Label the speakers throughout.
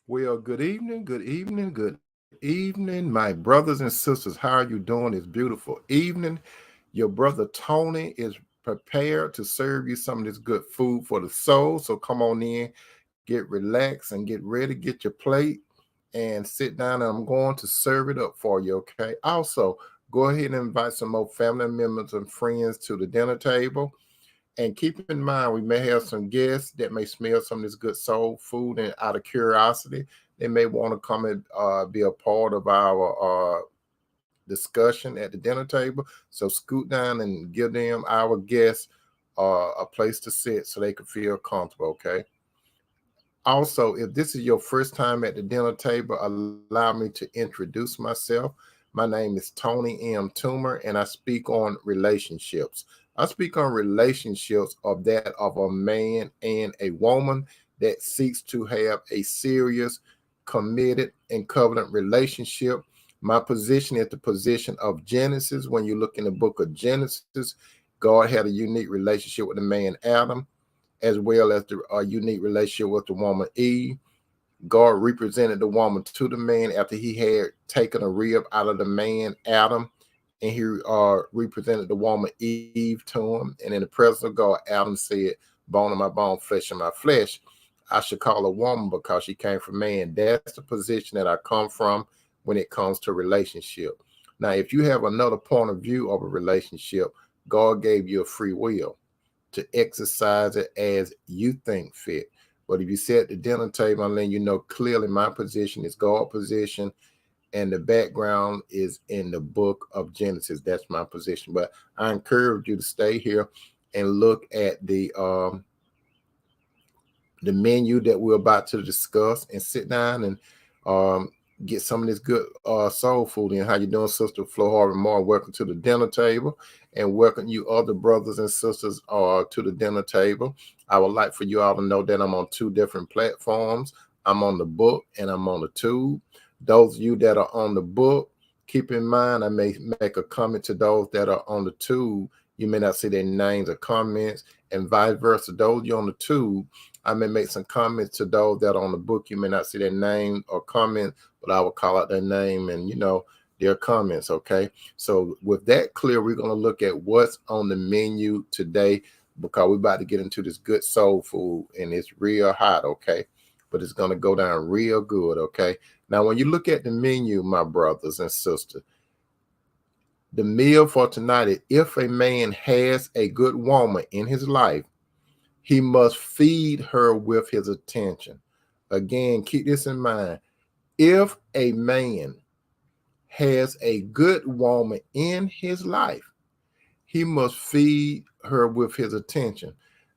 Speaker 1: Well, good evening, my brothers and sisters. How are you doing this beautiful evening? Your brother Tony is prepared to serve you some of this good food for the soul. So come on in, get relaxed, and get ready. Get your plate and sit down. And I'm going to serve it up for you. Okay. Also, go ahead and invite some more family members and friends to the dinner table. And keep in mind, we may have some guests that may smell some of this good soul food, and out of curiosity, they may want to come and be a part of our discussion at the dinner table. So scoot down and give them, our guests, a place to sit so they can feel comfortable. Okay. Also, if this is your first time at the dinner table, allow me to introduce myself. My name is Tony M. Toomer, and I speak on relationships. I speak on relationships of that of a man and a woman that seeks to have a serious, committed, and covenant relationship. My position is the position of Genesis. When you look in the book of Genesis, God had a unique relationship with the man Adam, as well as the unique relationship with the woman Eve. God represented the woman to the man after he had taken a rib out of the man Adam, and he represented the woman Eve to him. And in the presence of God, Adam said, "Bone of my bone, flesh of my flesh. I should call a woman because she came from man." That's the position that I come from when it comes to relationship. Now, if you have another point of view of a relationship, God gave you a free will to exercise it as you think fit. But if you sit at the dinner table, I'm letting you know clearly my position is God position, and the background is in the book of Genesis. That's my position. But I encourage you to stay here and look at the menu that we're about to discuss, and sit down and um, get some of this good soul food in. How you doing, Sister Flo Harvey Moore? Welcome to the dinner table, and welcome you other brothers and sisters to the dinner table. I would like for you all to know that I'm on two different platforms. I'm on the book and I'm on the tube. Those of you that are on the book, keep in mind I may make a comment to those that are on the tube. You may not see their names or comments, and vice versa. Those you on the tube, I may make some comments to those that are on the book. You may not see their name or comment, but I will call out their name and, their comments. Okay. So with that clear, we're going to look at what's on the menu today, because we're about to get into this good soul food, and it's real hot. Okay. But it's going to go down real good. Okay. Now, when you look at the menu, my brothers and sisters, the meal for tonight is, if a man has a good woman in his life, he must feed her with his attention. Again, keep this in mind. If a man has a good woman in his life, he must feed her with his attention.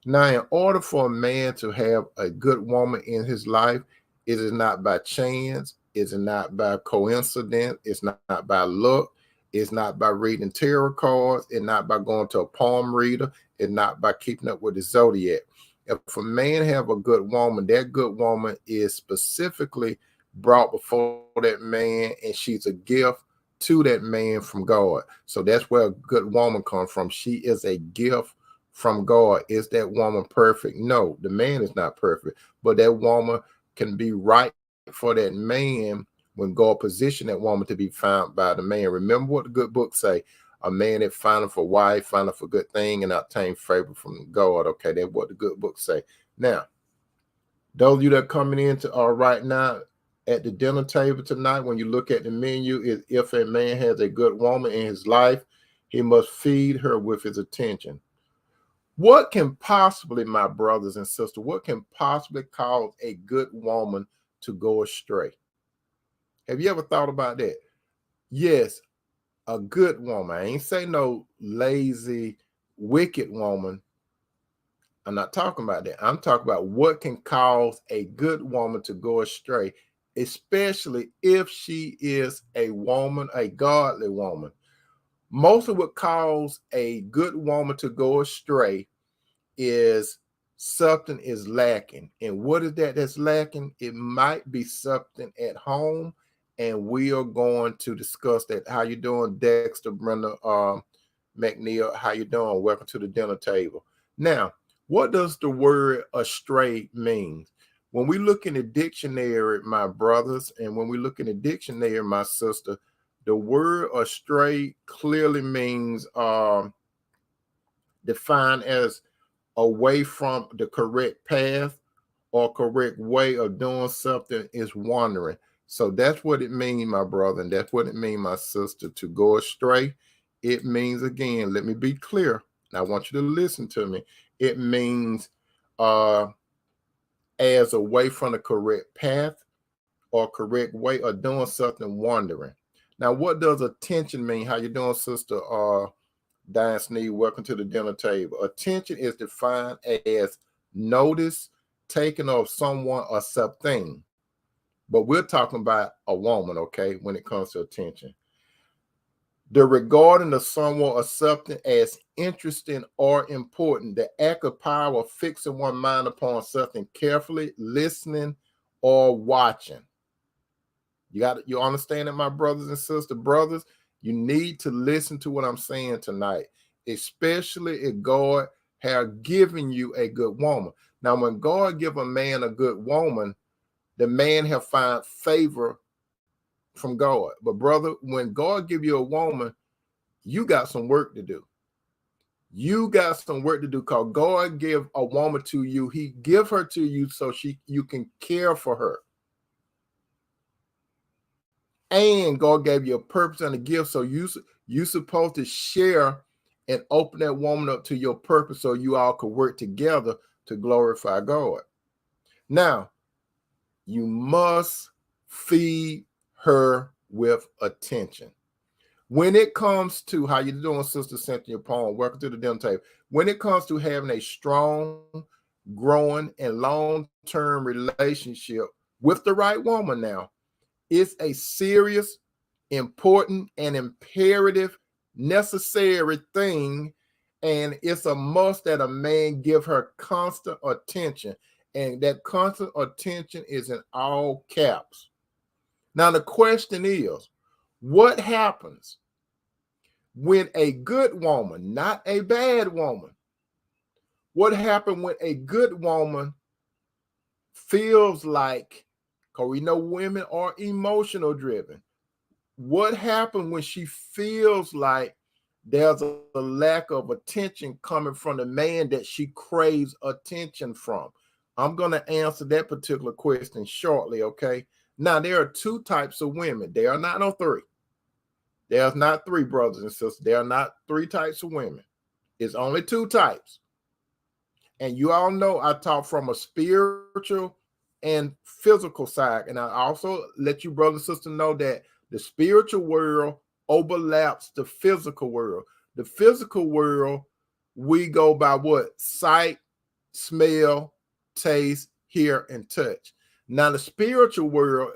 Speaker 1: Now, in order for a man to have a good woman in his life, it is not by chance, it's not by coincidence, it's not by luck, it's not by reading tarot cards, it's not by going to a palm reader, it's not by keeping up with the zodiac. If a man have a good woman, that good woman is specifically brought before that man, and she's a gift to that man from God. So that's where a good woman comes from. She is a gift from God. Is that woman perfect? No, the man is not perfect, but that woman can be right for that man when God positioned that woman to be found by the man. Remember what the good book say: a man that findeth for wife, findeth for good thing, and obtain favor from God. Okay, that's what the good book say. Now, those of you that are coming in to right now at the dinner table tonight, when you look at the menu, is, if a man has a good woman in his life, he must feed her with his attention. What can possibly, my brothers and sisters, what can possibly cause a good woman to go astray? Have you ever thought about that? Yes, a good woman. I ain't say no lazy, wicked woman. I'm not talking about that. I'm talking about what can cause a good woman to go astray, especially if she is a woman, a godly woman. Most of what cause a good woman to go astray is something is lacking. And what is that that's lacking? It might be something at home, and we are going to discuss that. How you doing, Dexter, Brenda, McNeil? How you doing? Welcome to the dinner table. Now, what does the word astray mean? When we look in the dictionary, my brothers, and when we look in the dictionary, my sister, the word astray clearly means defined as away from the correct path or correct way of doing something is wandering. So that's what it means, my brother, and that's what it means, my sister, to go astray. It means, again, let me be clear. I want you to listen to me. It means as away from the correct path or correct way of doing something, wandering. Now, what does attention mean? How you doing, sister? Diane Sneed, welcome to the dinner table. Attention is defined as notice taken of someone or something. But we're talking about a woman, okay, when it comes to attention. The regarding of someone or something as interesting or important. The act of power of fixing one mind upon something carefully, listening or watching. You understand that, my brothers and sisters? Brothers, you need to listen to what I'm saying tonight, especially if God has given you a good woman. Now, when God give a man a good woman, the man have found favor from God. But brother, when God give you a woman, you got some work to do. You got some work to do, because God give a woman to you. He give her to you so you can care for her. And God gave you a purpose and a gift, so you supposed to share and open that woman up to your purpose so you all could work together to glorify God. Now, you must feed her with attention. When it comes to, how you doing, Sister Cynthia Palm? Welcome to the dinner table. When it comes to having a strong, growing, and long-term relationship with the right woman now, it's a serious, important, and imperative, necessary thing, and it's a must that a man give her constant attention, and that constant attention is in all caps. Now, the question is, what happens when a good woman, not a bad woman, what happens when a good woman feels like, because we know women are emotional driven, what happens when she feels like there's a lack of attention coming from the man that she craves attention from? I'm going to answer that particular question shortly, okay? Now, there are two types of women. There are not no three. There's not three, brothers and sisters. There are not three types of women. It's only two types. And you all know I talk from a spiritual and physical side. And I also let you, brothers and sisters, know that the spiritual world overlaps the physical world. The physical world, we go by what? Sight, smell, taste, hear, and touch. Now, the spiritual world,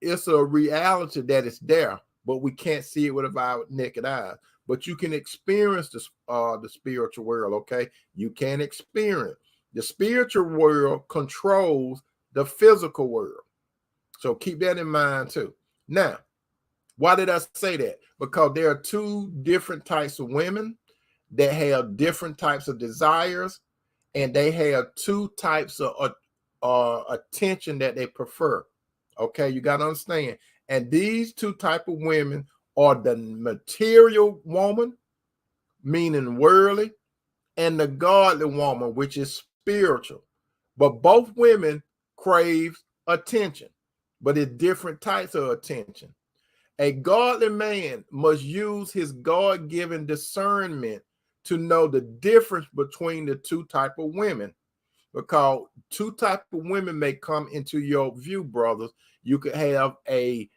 Speaker 1: it's a reality that is there, but we can't see it with our naked eyes. But you can experience the spiritual world, okay? You can experience. The spiritual world controls the physical world. So keep that in mind too. Now, why did I say that? Because there are two different types of women that have different types of desires, and they have two types of attention that they prefer. Okay, you got to understand. And these two type of women are the material woman, meaning worldly, and the godly woman, which is spiritual. But both women crave attention, but it's different types of attention. A godly man must use his God-given discernment to know the difference between the two type of women, because two type of women may come into your view, brothers. You could have a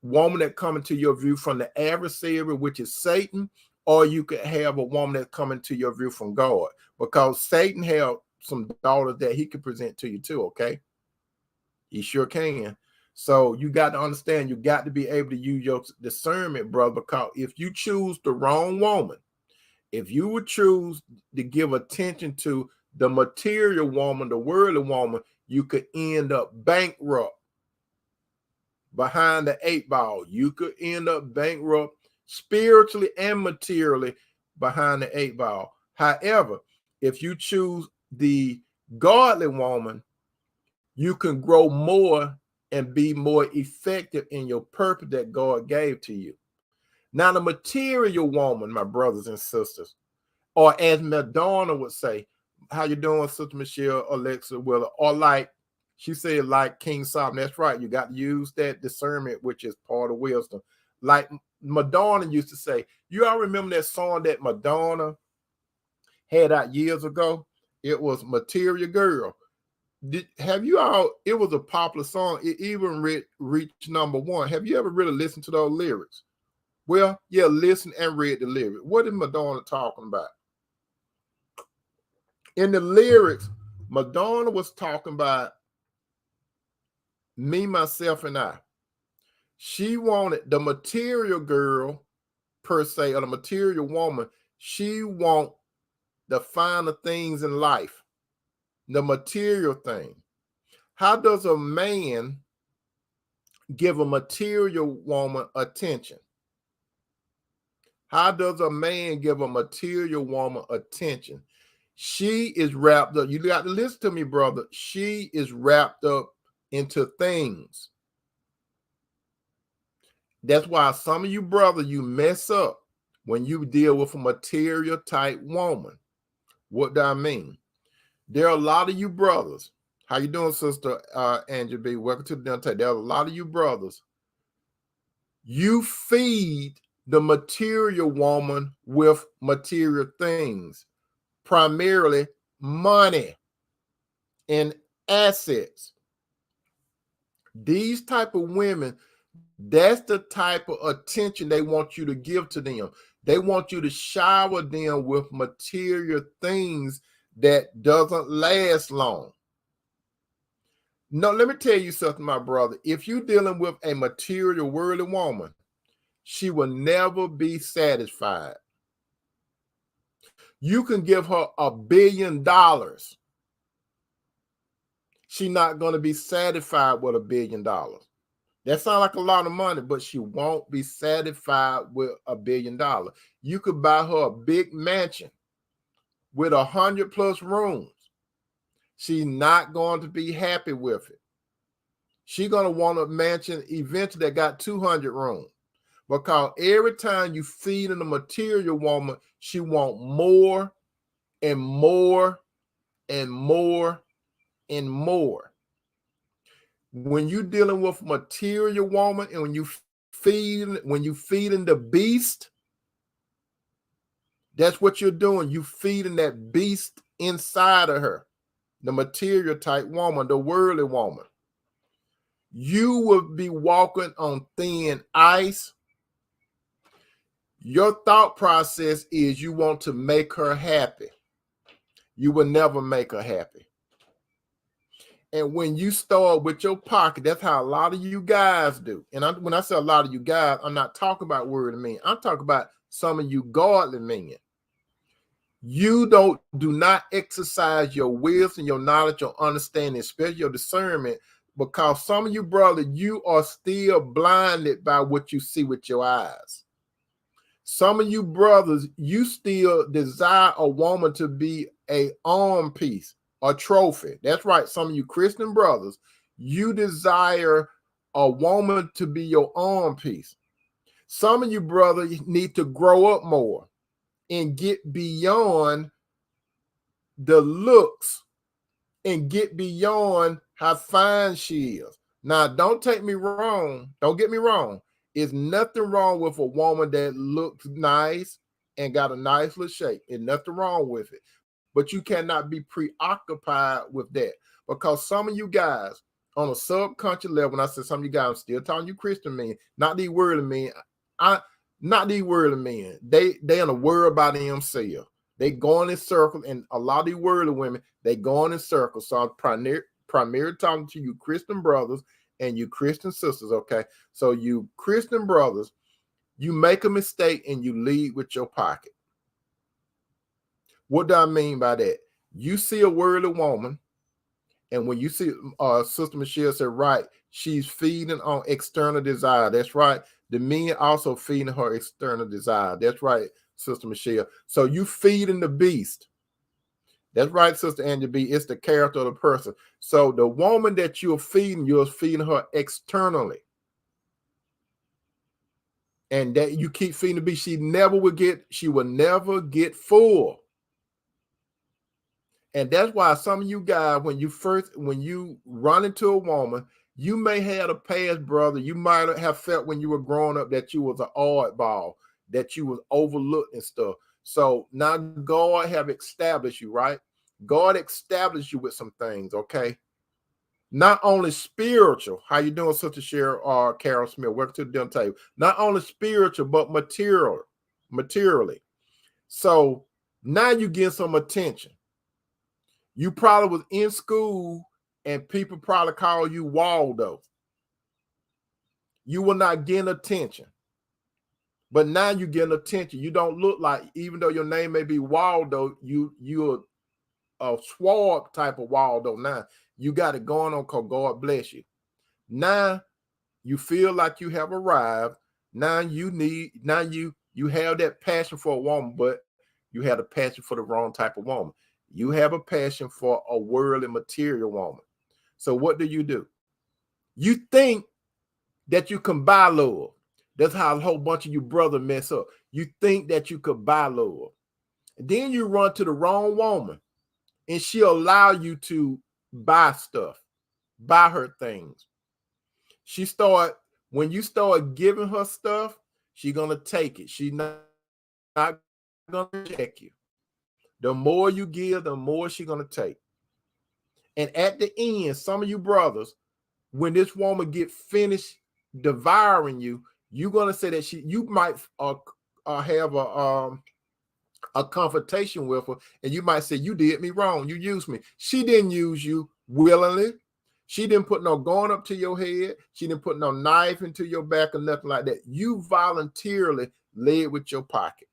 Speaker 1: woman that come into your view from the adversary, which is Satan, or you could have a woman that come into your view from God, because Satan have some daughters that he can present to you too, okay? He sure can. So you got to understand, you got to be able to use your discernment, brother, because if you choose the wrong woman, if you would choose to give attention to the material woman, the worldly woman, you could end up bankrupt behind the eight ball. You could end up bankrupt spiritually and materially behind the eight ball. However, if you choose the godly woman, you can grow more and be more effective in your purpose that God gave to you. Now, the material woman, my brothers and sisters, or as Madonna would say, how you doing, Sister Michelle, Alexa Willer, or like she said, like King Solomon. That's right. You got to use that discernment, which is part of wisdom. Like Madonna used to say, you all remember that song that Madonna had out years ago? It was Material Girl. Have you all, it was a popular song. It even reached #1. Have you ever really listened to those lyrics? Well, yeah, listen and read the lyrics. What is Madonna talking about? In the lyrics, Madonna was talking about me, myself, and I. She wanted the material girl, per se, or the material woman. She want the finer things in life, the material thing. How does a man give a material woman attention? How does a man give a material woman attention? She is wrapped up. You got to listen to me, brother. She is wrapped up into things. That's why some of you, brother, you mess up when you deal with a material type woman. What do I mean? There are a lot of you brothers. How you doing, Sister Angela B? Welcome to the dinner table. There are a lot of you brothers. You feed the material woman with material things, primarily money and assets. These type of women, that's the type of attention they want you to give to them. They want you to shower them with material things that doesn't last long. No, let me tell you something, my brother. If you're dealing with a material worldly woman, she will never be satisfied. You can give her $1 billion. She's not going to be satisfied with $1 billion. That sounds like a lot of money, but she won't be satisfied with $1 billion. You could buy her a big mansion with 100+ rooms. She's not going to be happy with it. She's going to want a mansion eventually that got 200 rooms. Because every time you feed in a material woman, she wants more and more and more and more. When you're dealing with material woman and when you feeding the beast, that's what you're doing. You feeding that beast inside of her, the material type woman, the worldly woman. You will be walking on thin ice. Your thought process is you want to make her happy. You will never make her happy. And when you start with your pocket, that's how a lot of you guys do. And when I say a lot of you guys, I'm not talking about worldly men. I'm talking about some of you godly men. You do not exercise your wisdom, your knowledge, your understanding, especially your discernment, because some of you, brother, you are still blinded by what you see with your eyes. Some of you brothers, you still desire a woman to be an arm piece, a trophy. That's right. Some of you Christian brothers, you desire a woman to be your arm piece. Some of you brothers need to grow up more and get beyond the looks and get beyond how fine she is. Now, don't take me wrong. Don't get me wrong. There's nothing wrong with a woman that looks nice and got a nice little shape. There's nothing wrong with it. But you cannot be preoccupied with that, because some of you guys on a subconscious level, and I said some of you guys, I'm still talking you Christian men, not these worldly men. Not these worldly men. They in a world by themselves. They going in circles, and a lot of these worldly women, they going in circles. So I'm primarily talking to you Christian brothers and you Christian sisters, okay? So you Christian brothers, you make a mistake and you lead with your pocket. What do I mean by that? You see a worldly woman, and when you see Sister Michelle said, right, she's feeding on external desire. That's right. The men also feeding her external desire. That's right, Sister Michelle. So you feeding the beast. That's right, Sister Angie B. It's the character of the person. So the woman that you're feeding her externally. And that you keep feeding the beast, she will never get full. And that's why some of you guys, when you run into a woman, you may have a past, brother. You might have felt when you were growing up that you was an oddball, that you was overlooked and stuff. So now God have established you, right? God established you with some things, okay? Not only spiritual. How you doing, Sister Cheryl, Carol Smith? Welcome to the dinner table. Not only spiritual, but materially. So now you get some attention. You probably was in school and people probably call you Waldo. You were not getting attention. But now you're getting attention. You don't look like, even though your name may be Waldo, you're a swab type of Waldo now. You got it going on because God bless you. Now you feel like you have arrived. Now you have that passion for a woman, but you have a passion for the wrong type of woman. You have a passion for a worldly material woman. So what do? You think that you can buy love. That's how a whole bunch of you brothers mess up. You think that you could buy love. Then you run to the wrong woman and she'll allow you to buy stuff, buy her things. When you start giving her stuff, she's going to take it. She's not going to reject you. The more you give, the more she's going to take. And at the end, some of you brothers, when this woman get finished devouring you, you're going to say that you might have a confrontation with her, and you might say, you did me wrong. You used me. She didn't use you willingly. She didn't put no gun up to your head. She didn't put no knife into your back or nothing like that. You voluntarily led with your pocket.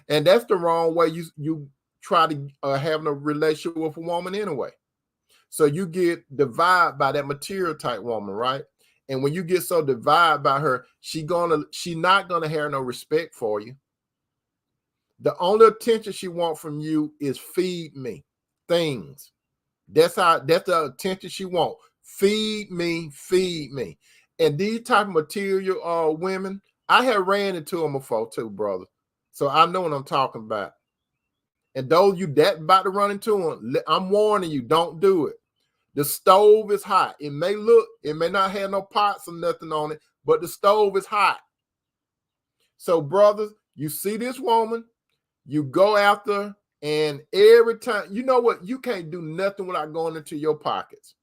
Speaker 1: And that's the wrong way you try to have a relationship with a woman anyway. So you get divided by that material type woman, right? And when you get so divided by her, she not gonna have no respect for you. The only attention she wants from you is feed me things. That's the attention she wants. Feed me. And these type of material women, I have ran into them before too, brother. So I know what I'm talking about. And those you that about to run into them, I'm warning you, don't do it. The stove is hot. It may not have no pots or nothing on it, but the stove is hot. So, brothers, you see this woman, you go after, and every time, you know what? You can't do nothing without going into your pockets.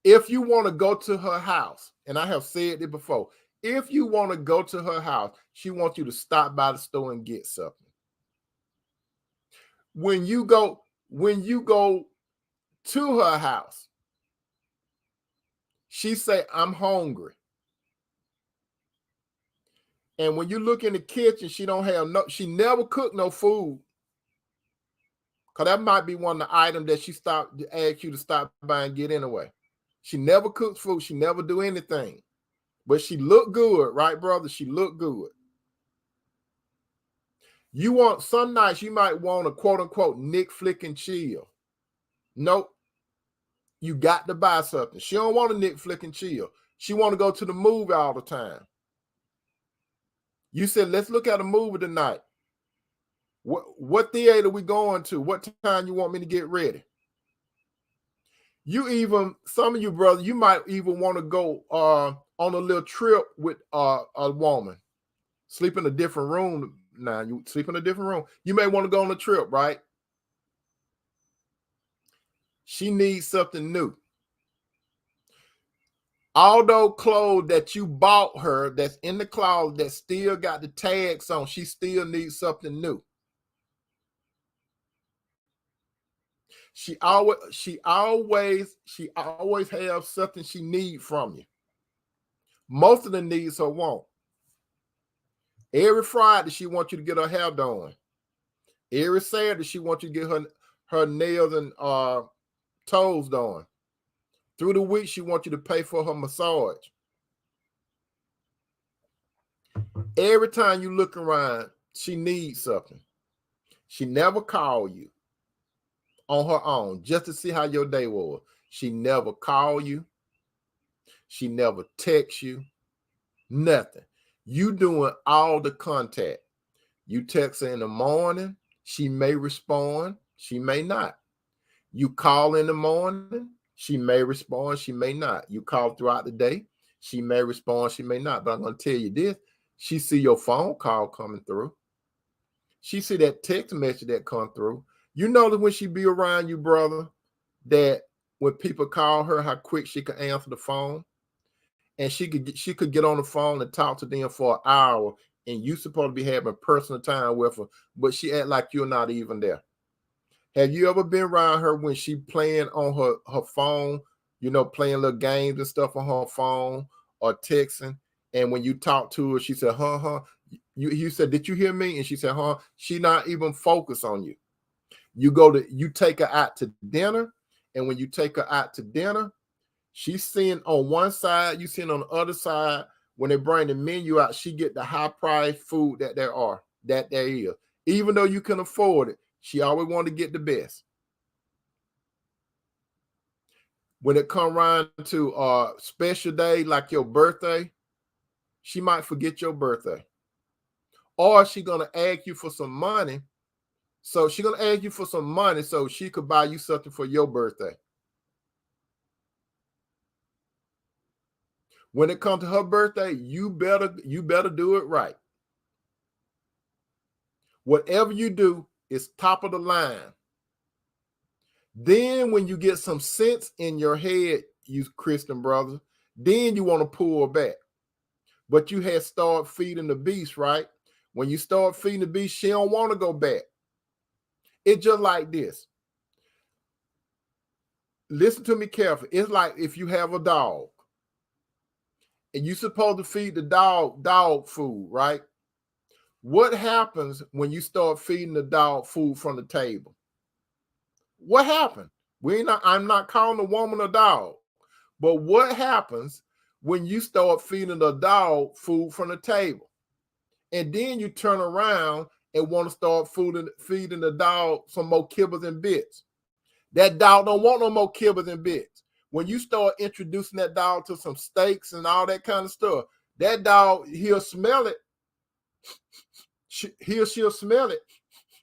Speaker 1: If you want to go to her house, and I have said it before, if you want to go to her house, she wants you to stop by the store and get something. When you go to her house, she say, I'm hungry. And when you look in the kitchen, she never cooked no food. Because that might be one of the items that she asked you to stop by and get anyway. She never cooked food. She never do anything. But she looked good, right, brother? She looked good. Some nights you might want a quote unquote Nick flick and chill. Nope. You got to buy something. She don't want a Nick flick and chill. She want to go to the movie all the time. You said, let's look at a movie tonight. What theater we going to? What time you want me to get ready? Some of you brothers, you might even want to go on a little trip with a woman. Sleep in a different room. Now you sleep in a different room. You may want to go on a trip, right? She needs something new. All those clothes that you bought her that's in the closet that still got the tags on, she still needs something new. She always have something she needs from you. Most of the needs her want. Every Friday she wants you to get her hair done. Every Saturday she wants you to get her nails and toes done. Through the week she wants you to pay for her massage. Every time you look around, she needs something. She never called you on her own just to see how your day was. She never called you. She never text you. Nothing. You doing all the contact. You text her in the morning. She may respond. She may not. You call in the morning. She may respond. She may not. You call throughout the day. She may respond. She may not. But I'm going to tell you this. She see your phone call coming through. She see that text message that come through. You know that when she be around you, brother, that when people call her, how quick she could answer the phone. And she could get on the phone and talk to them for an hour, and you supposed to be having personal time with her, but she act like you're not even there. Have you ever been around her when she playing on her phone, playing little games and stuff on her phone or texting, and when you talk to her, she said, huh. You said, did you hear me? And she said, huh. She not even focused on you. You take her out to dinner, and when you take her out to dinner, she's seeing on one side, you seeing on the other side. When they bring the menu out, she get the high price food that there is. Even though you can afford it, she always want to get the best. When it come around to a special day like your birthday, she might forget your birthday. Or she's gonna ask you for some money. So she's gonna ask you for some money so she could buy you something for your birthday. When it comes to her birthday, you better do it right. Whatever you do is top of the line. Then when you get some sense in your head, you Christian brothers, then you want to pull back. But you had started feeding the beast, right? When you start feeding the beast, she don't want to go back. It's just like this. Listen to me carefully. It's like if you have a dog and you're supposed to feed the dog food, right? What happens when you start feeding the dog food from the table? What happened? I'm not calling the woman a dog, but what happens when you start feeding the dog food from the table? And then you turn around and want to start feeding the dog some more kibbles and bits. That dog don't want no more kibbles and bits. When you start introducing that dog to some steaks and all that kind of stuff, that dog, he'll smell it. She'll smell it,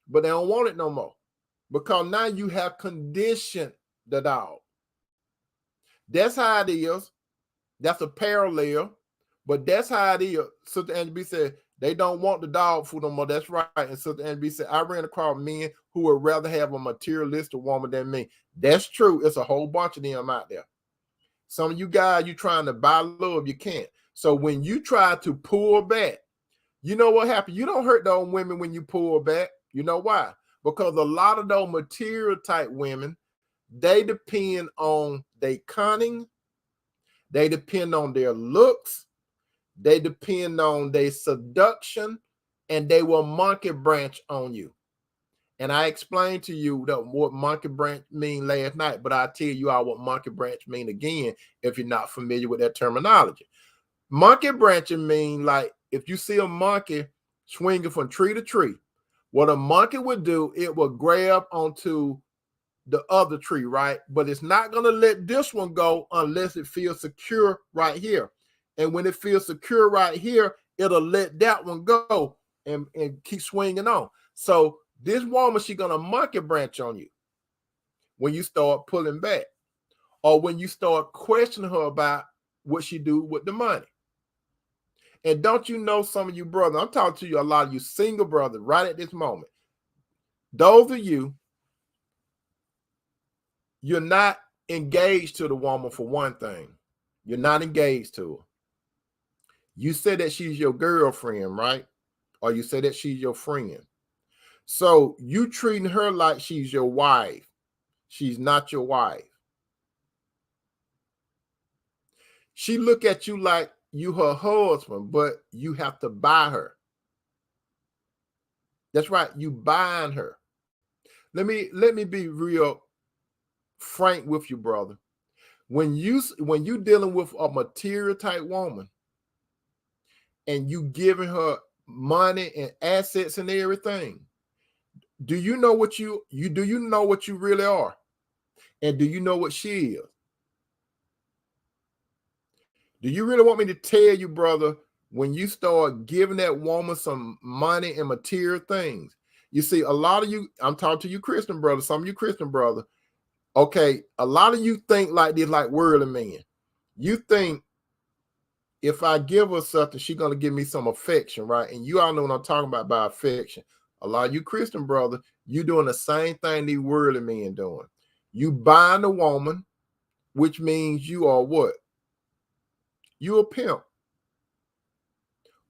Speaker 1: but they don't want it no more. Because now you have conditioned the dog. That's how it is. That's a parallel, but that's how it is. Sister Angie B said, they don't want the dog food no more. That's right. And Sister Angie B said, I ran across men who would rather have a materialistic woman than me. That's true. It's a whole bunch of them out there. Some of you guys, you trying to buy love, you can't. So when you try to pull back, you know what happens? You don't hurt those women when you pull back. You know why? Because a lot of those material type women, they depend on their cunning. They depend on their looks. They depend on their seduction, and they will monkey branch on you. And I explained to you what monkey branch mean last night, but I'll tell you all what monkey branch mean again if you're not familiar with that terminology. Monkey branching mean like if you see a monkey swinging from tree to tree, what a monkey would do, it will grab onto the other tree, right? But it's not going to let this one go unless it feels secure right here. And when it feels secure right here, it'll let that one go and keep swinging on. So this woman, she's going to monkey branch on you when you start pulling back or when you start questioning her about what she do with the money. And don't you know, some of you brothers, I'm talking to you, a lot of you single brothers right at this moment. Those of you, you're not engaged to the woman for one thing. You're not engaged to her. You say that she's your girlfriend, right? Or you say that she's your friend. So you treating her like she's your wife. She's not your wife. She look at you like you her husband, but you have to buy her. That's right, you buying her. Let me be real frank with you, brother. When you dealing with a material type woman and you giving her money and assets and everything, Do you know what you do you know what you really are? And do you know what she is? Do you really want me to tell you, brother, when you start giving that woman some money and material things? You see, a lot of you, I'm talking to you Christian brothers, some of you Christian brothers, okay, a lot of you think like this, like worldly men. You think if I give her something, she's going to give me some affection, right? And you all know what I'm talking about by affection. A lot of you Christian brothers, you doing the same thing these worldly men doing. You buying a woman, which means you are what? You a pimp.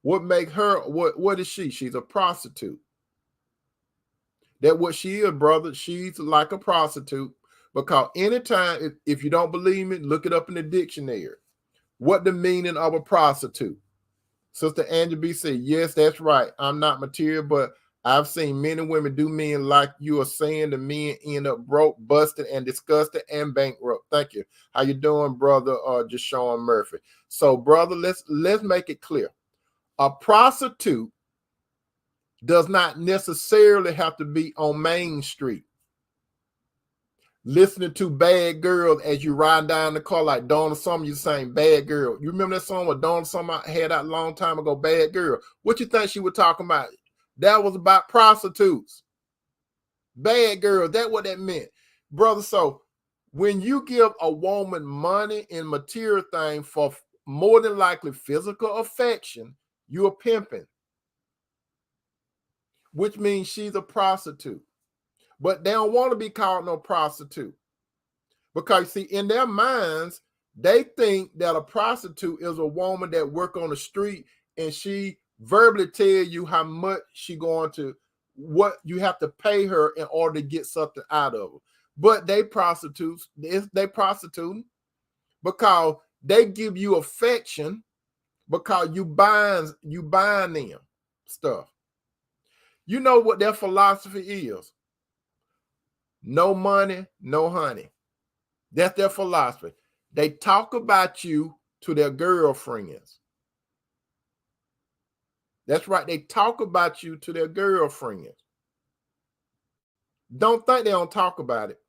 Speaker 1: What make her, what is she? She's a prostitute. That what she is, brother. She's like a prostitute. Because anytime, if you don't believe me, look it up in the dictionary. What the meaning of a prostitute? Sister Angela B said, yes, that's right. I'm not material, but I've seen men and women do men like you are saying. The men end up broke, busted, and disgusted and bankrupt. Thank you. How you doing, brother? Jashawn Murphy. So, brother, let's make it clear. A prostitute does not necessarily have to be on Main Street listening to Bad Girls as you ride down the car like Donna Summer. You saying Bad Girl. You remember that song with Donna Summer had out a long time ago, Bad Girl? What you think she was talking about? That was about prostitutes. Bad Girl, that's what that meant. Brother, so when you give a woman money and material thing for more than likely physical affection, you're pimping, which means she's a prostitute. But they don't want to be called no prostitute. Because, see, in their minds, they think that a prostitute is a woman that work on the street and she verbally tell you how much she going to, what you have to pay her in order to get something out of her. But they prostitutes, they prostituting because they give you affection because you buying them stuff. You know what their philosophy is? No money, no honey. That's their philosophy. They talk about you to their girlfriends. That's right. They talk about you to their girlfriends. Don't think they don't talk about it.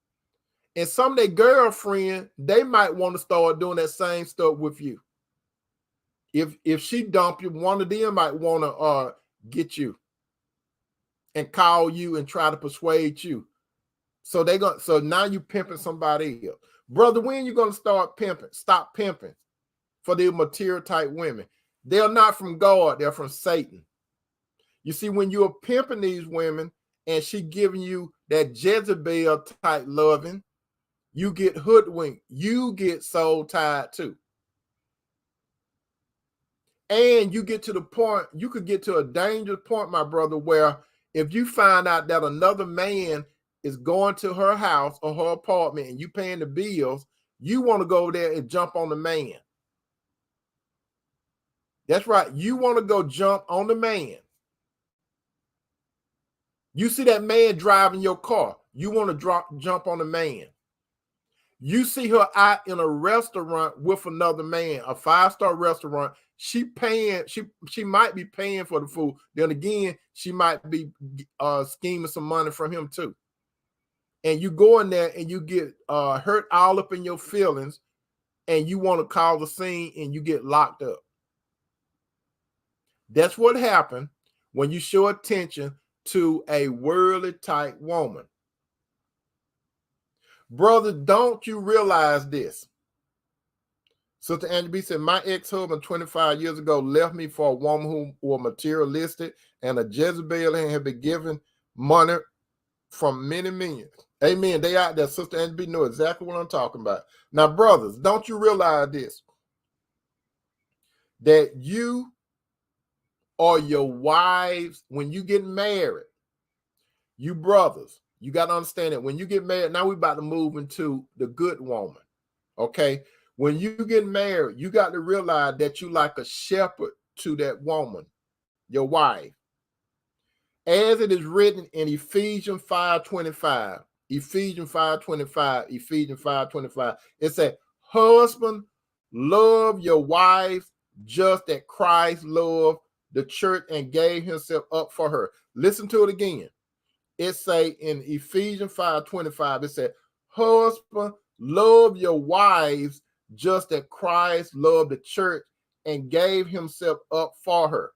Speaker 1: And some of their girlfriends, they might want to start doing that same stuff with you. If she dump you, one of them might want to get you and call you and try to persuade you. So now you pimping somebody else. Brother, when you gonna start pimping? Stop pimping for the material type women. They're not from God, they're from Satan. You see, when you're pimping these women and she giving you that Jezebel type loving, you get hoodwinked, you get soul tied too. And you get to the point, you could get to a dangerous point, my brother, where if you find out that another man is going to her house or her apartment and you paying the bills, you want to go there and jump on the man. That's right. You want to go jump on the man. You see that man driving your car. You want to jump on the man. You see her out in a restaurant with another man, a 5-star restaurant. She might be paying for the food. Then again, she might be scheming some money from him too. And you go in there and you get hurt all up in your feelings and you want to cause a scene and you get locked up. That's what happened when you show attention to a worldly type woman. Brother, don't you realize this? Sister Angela B said, my ex-husband 25 years ago left me for a woman who was materialistic and a Jezebel and had been given money from many millions. Amen. They out there. Sister Angela B know exactly what I'm talking about. Now, brothers, don't you realize this? That you or your wives, when you get married, you brothers, you got to understand that when you get married, now we're about to move into the good woman. Okay. When you get married, you got to realize that you like a shepherd to that woman, your wife. As it is written in Ephesians 5:25, Ephesians 5:25, Ephesians 5:25, it said, husband, love your wife just as Christ loved the church and gave himself up for her. Listen to it again. It say in Ephesians 5:25, it said, husband, love your wives just as Christ loved the church and gave himself up for her.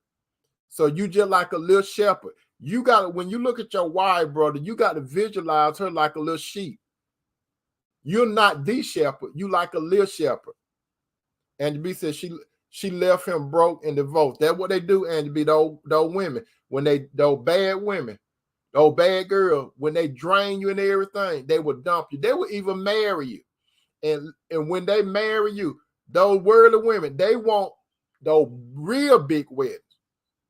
Speaker 1: So you just like a little shepherd. You got to, when you look at your wife, brother, you got to visualize her like a little sheep. You're not the shepherd. You like a little shepherd. And B said she left him broke and divorced. That's what they do, and be those women, when those bad women, those bad girls, when they drain you and everything, they will dump you. They will even marry you. And when they marry you, those worldly women, they want those real big weddings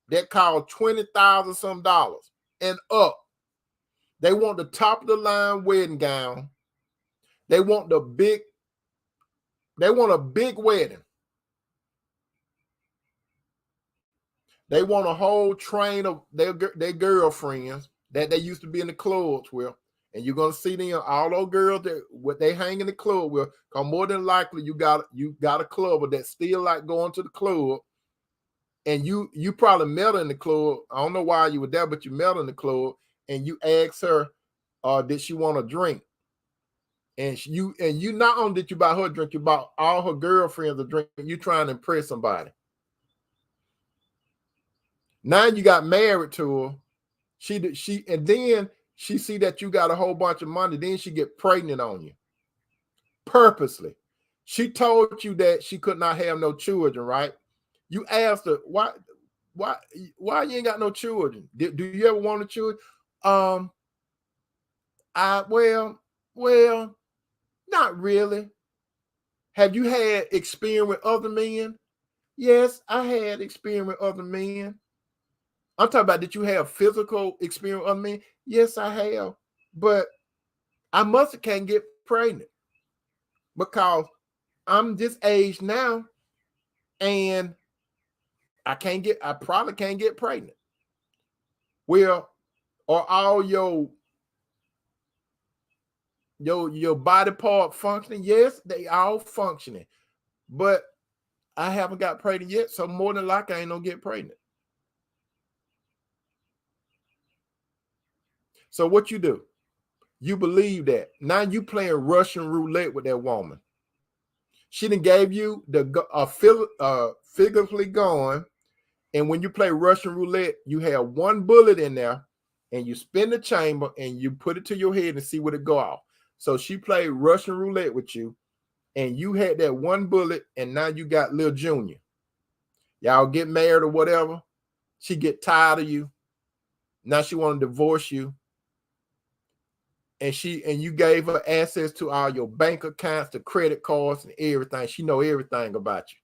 Speaker 1: that cost $20,000 some dollars and up. They want the top of the line wedding gown. They want a big wedding. They want a whole train of their girlfriends that they used to be in the clubs with. And you're gonna see them, all those girls that what they hang in the club with, because more than likely you got a clubber that still like going to the club. And you probably met her in the club. I don't know why you were there, but you met her in the club and you asked her, did she want a drink? And you not only did you buy her a drink, you bought all her girlfriends a drink. You trying to impress somebody. Now you got married to her. And then she see that you got a whole bunch of money. Then she get pregnant on you. Purposely. She told you that she could not have no children, right? You asked her, why you ain't got no children? Do you ever want a children? Well, not really. Have you had experience with other men? Yes, I had experience with other men. I'm talking about, did you have physical experience with other men? Yes, I have. But I can't get pregnant because I'm this age now and I probably can't get pregnant. Well, are all your body part functioning? Yes, they all functioning. But I haven't got pregnant yet, so more than likely I ain't gonna get pregnant. So what you do? You believe that. Now you playing Russian roulette with that woman. She done gave you the figuratively going, and when you play Russian roulette, you have one bullet in there, and you spin the chamber, and you put it to your head and see what it go off. So she played Russian roulette with you, and you had that one bullet, and now you got Lil Junior. Y'all get married or whatever. She get tired of you. Now she want to divorce you. And you gave her access to all your bank accounts, the credit cards, and everything. She know everything about you.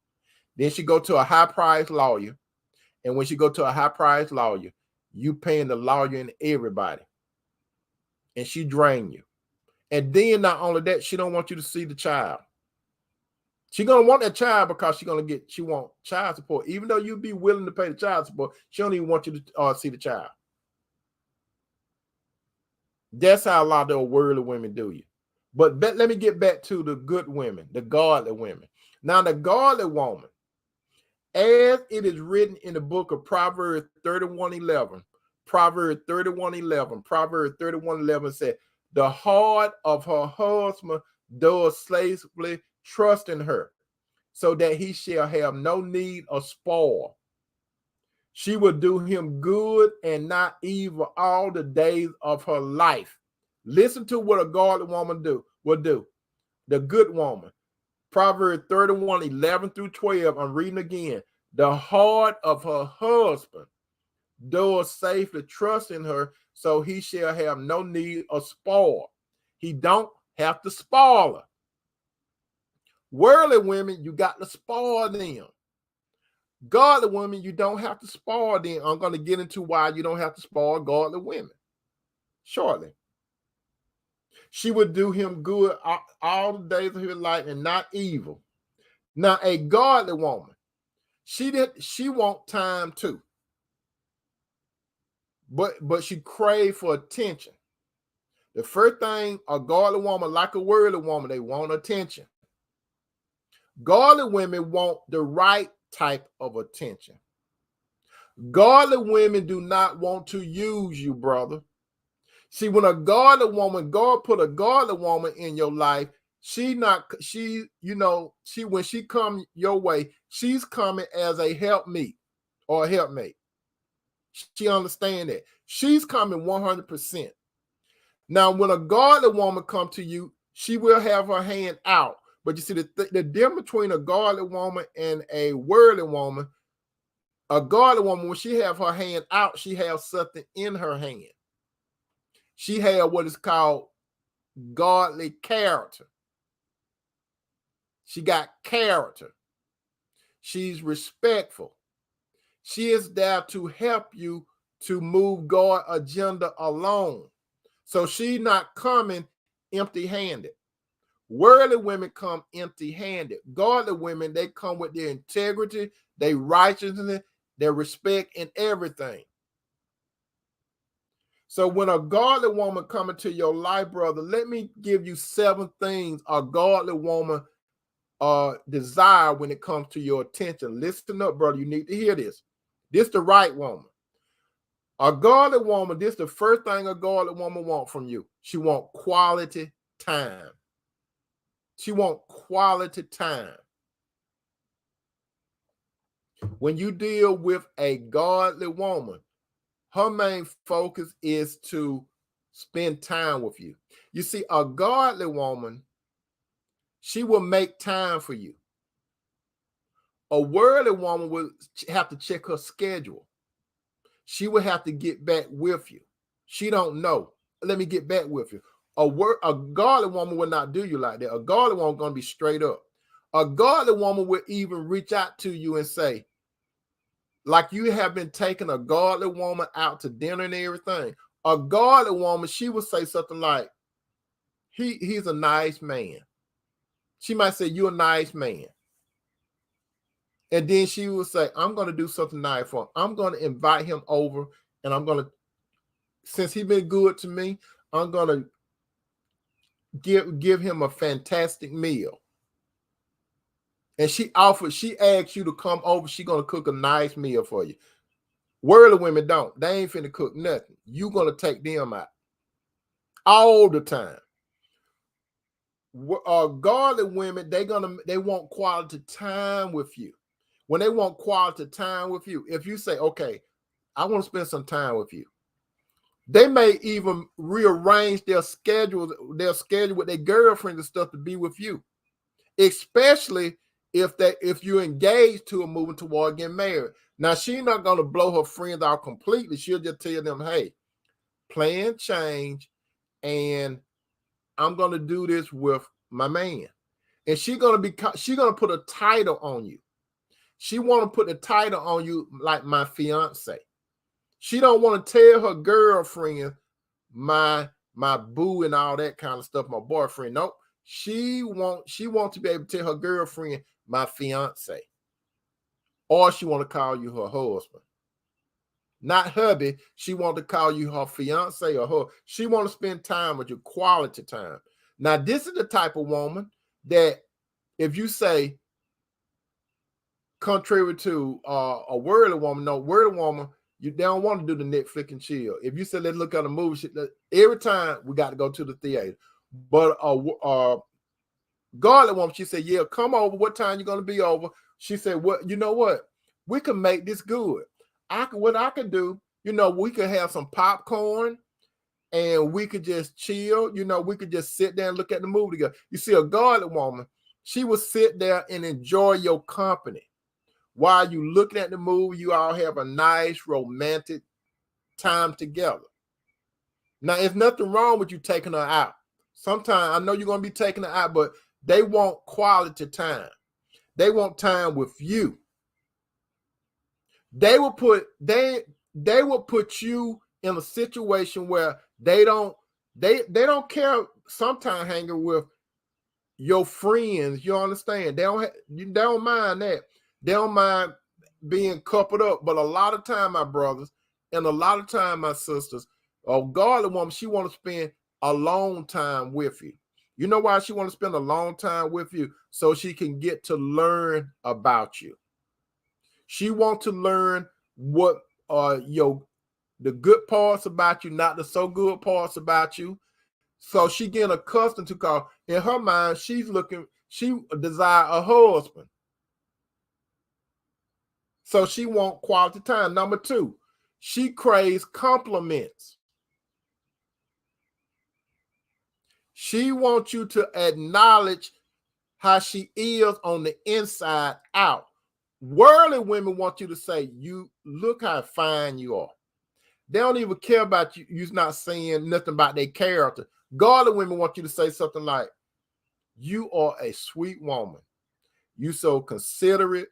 Speaker 1: Then she go to a high-priced lawyer. And when she go to a high-priced lawyer, you paying the lawyer and everybody. And she drain you. And then not only that, she don't want you to see the child. She gonna want that child because she want child support. Even though you'd be willing to pay the child support, she don't even want you to see the child. That's how a lot of those worldly women do you. But let me get back to the good women, the godly women. Now, the godly woman, as it is written in the book of Proverbs 31:11, Proverbs 31:11 said, the heart of her husband does slavely trust in her, so that he shall have no need of spoil. She will do him good and not evil all the days of her life. Listen to what a godly woman will do. The good woman. Proverbs 31:11-12. I'm reading again. The heart of her husband does safely trust in her, so he shall have no need of spoil. He don't have to spoil her. Worldly women, you got to spoil them. Godly women, you don't have to spoil them. I'm going to get into why you don't have to spoil godly women shortly. She would do him good all the days of his life and not evil. Now, a godly woman, she want time too. But she crave for attention. The first thing a godly woman, like a worldly woman, they want attention. Godly women want the right type of attention. Godly women do not want to use you, brother. See, when a godly woman, God put a godly woman in your life, when she come your way, she's coming as a helpmeet or a helpmate. She understand that. She's coming 100%. Now, when a godly woman come to you, she will have her hand out. But you see, the difference between a godly woman and a worldly woman, a godly woman, when she have her hand out, she has something in her hand. She had what is called godly character. She got character. She's respectful. She is there to help you to move God's agenda along. So she's not coming empty-handed. Worldly women come empty-handed. Godly women, they come with their integrity, their righteousness, their respect, and everything. So when a godly woman come into your life, brother, let me give you 7 things a godly woman desire when it comes to your attention. Listen up, brother. You need to hear this. This is the right woman. A godly woman, this is the first thing a godly woman wants from you. She wants quality time. She wants quality time. When you deal with a godly woman, her main focus is to spend time with you. You see, a godly woman, she will make time for you. A worldly woman will have to check her schedule. She will have to get back with you. She don't know. Let me get back with you. A godly woman will not do you like that. A godly woman is going to be straight up. A godly woman will even reach out to you and say, like you have been taking a godly woman out to dinner and everything. A godly woman, she will say something like, he's a nice man. She might say, you're a nice man. And then she will say, I'm going to do something nice for him. I'm going to invite him over, and I'm going to, since he's been good to me, I'm going to give him a fantastic meal. And she asks you to come over. She's going to cook a nice meal for you. Worldly women don't. They ain't finna cook nothing. You're going to take them out all the time. Godly women, they want quality time with you. When they want quality time with you, if you say, okay, I want to spend some time with you, they may even rearrange their schedule with their girlfriend and stuff to be with you, especially if you're engaged to or moving toward getting married. Now, she's not going to blow her friends out completely. She'll just tell them, hey, plan change, and I'm going to do this with my man. And she's going to put a title on you. She want to put the title on you like my fiance. She don't want to tell her girlfriend my boo and all that kind of stuff, my boyfriend. Nope. She wants to be able to tell her girlfriend my fiance. Or she want to call you her husband. Not hubby. She want to call you her fiance or her. She want to spend time with you, quality time. Now, this is the type of woman that if you say, contrary to a worldly woman, no, worldly woman, they don't want to do the Netflix and chill. If you say, let's look at a movie, every time we got to go to the theater. But godly woman, she said, yeah, come over. What time you going to be over? She said, well, you know what? We can make this good. What I could do, we could have some popcorn and we could just chill. We could just sit there and look at the movie together. You see, a godly woman, she will sit there and enjoy your company. While you looking at the movie, you all have a nice romantic time together. Now, there's nothing wrong with you taking her out. Sometimes I know you're going to be taking her out, but they want quality time. They want time with you. They will put you in a situation where they don't care. Sometimes hanging with your friends, you understand? They don't mind that. They don't mind being coupled up. But a lot of time, my brothers, and a lot of time, my sisters, a godly woman, she want to spend a long time with you. You know why she want to spend a long time with you? So she can get to learn about you. She want to learn what your the good parts about you, not the so good parts about you. So she getting accustomed to call. In her mind, she desire a husband. So she want quality time. Number two, she craves compliments. She wants you to acknowledge how she is on the inside out. Worldly women want you to say, you look how fine you are. They don't even care about you. You're not saying nothing about their character. Godly women want you to say something like, you are a sweet woman. You so considerate.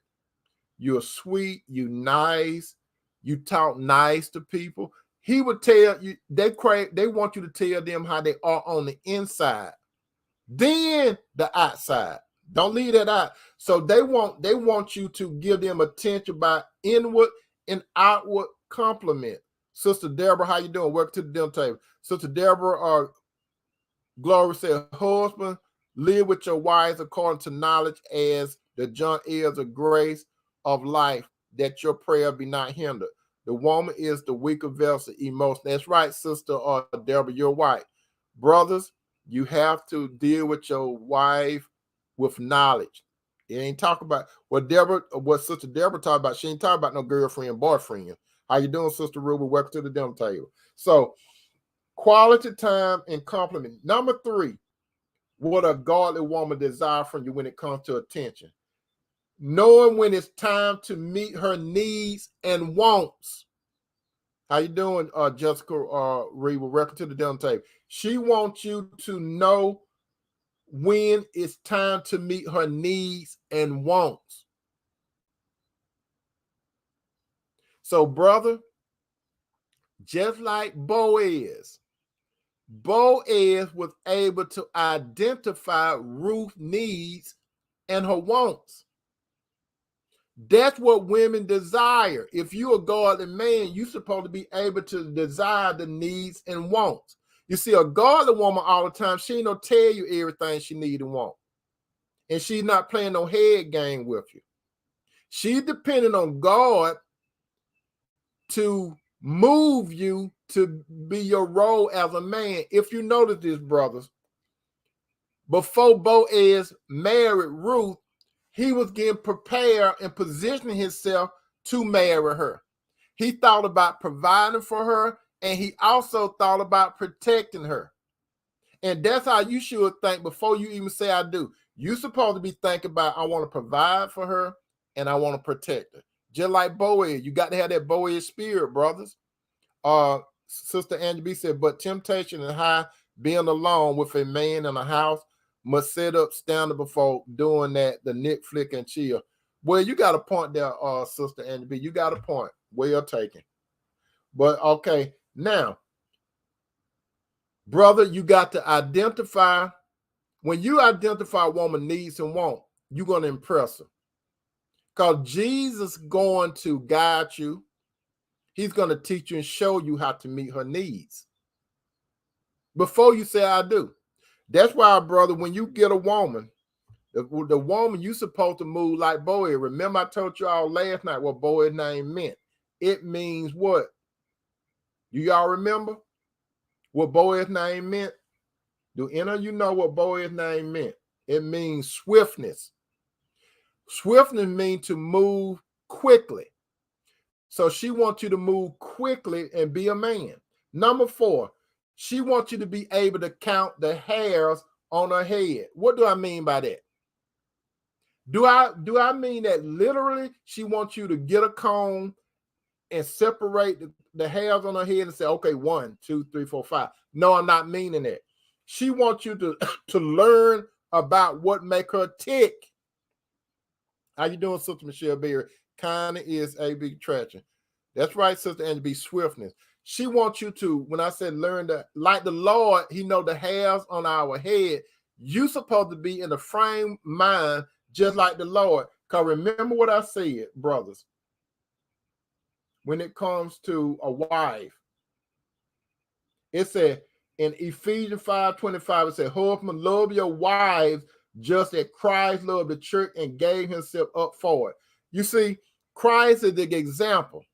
Speaker 1: You're sweet. You nice. You talk nice to people. He would tell you, they want you to tell them how they are on the inside. Then the outside. Don't leave that out. So they want you to give them attention by inward and outward compliment. Sister Deborah, how you doing? Welcome to the dinner table. Sister Deborah, Glory said, husband, live with your wives according to knowledge as the joint heirs of grace of life, that your prayer be not hindered. The woman is the weaker vessel, emotion. That's right, Sister Deborah, you're right. Brothers, you have to deal with your wife with knowledge. It ain't talk about what Sister Deborah talked about. She ain't talking about no girlfriend, boyfriend. How you doing, Sister Ruby? Welcome to the dinner table. So, quality time and compliment. Number three, what a godly woman desire from you when it comes to attention. Knowing when it's time to meet her needs and wants. How you doing, Jessica Reba? Welcome to the dinner table. She wants you to know when it's time to meet her needs and wants. So, brother, just like Boaz was able to identify Ruth's needs and her wants. That's what women desire. If you're a godly man, you're supposed to be able to desire the needs and wants. You see, a godly woman all the time, she ain't gonna tell you everything she need and want. And she's not playing no head game with you. She's depending on God to move you to be your role as a man. If you notice this, brothers, before Boaz married Ruth, he was getting prepared and positioning himself to marry her. He thought about providing for her, and he also thought about protecting her. And that's how you should think before you even say I do. You're supposed to be thinking about, I want to provide for her and I want to protect her. Just like Boaz, you got to have that Boaz spirit, brothers. Sister Angie B said, but temptation and high being alone with a man in a house must set up standard before doing that, the Netflix and chill. Well, you got a point there, Sister Angie B. You got a point. Well taken. But okay, now, brother, you got to identify. When you identify a woman needs and want, you're going to impress her. Because Jesus going to guide you. He's going to teach you and show you how to meet her needs. Before you say I do. That's why, brother, when you get a woman, the woman, you supposed to move like Boaz. Remember I told you all last night what Boaz's name meant. It means what? Do y'all remember what Boaz's name meant? Do any of you know what Boaz's name meant? It means swiftness. Swiftness means to move quickly. So she wants you to move quickly and be a man. Number four, she wants you to be able to count the hairs on her head. What do I mean by that? Do I mean that literally she wants you to get a comb and separate the hairs on her head and say, okay, 1, 2, 3, 4, 5. No, I'm not meaning that. She wants you to learn about what make her tick. How you doing, Sister Michelle Berry? Kind is A.B. Traction. That's right, Sister Angie B. Swiftness. She wants you to, when I said learn to, like the Lord, he know the hairs on our head. You supposed to be in the frame mind just like the Lord. Because remember what I said, brothers. When it comes to a wife, it said in Ephesians 5:25, it said, husband, love your wives just as Christ loved the church and gave himself up for it. You see, Christ is the example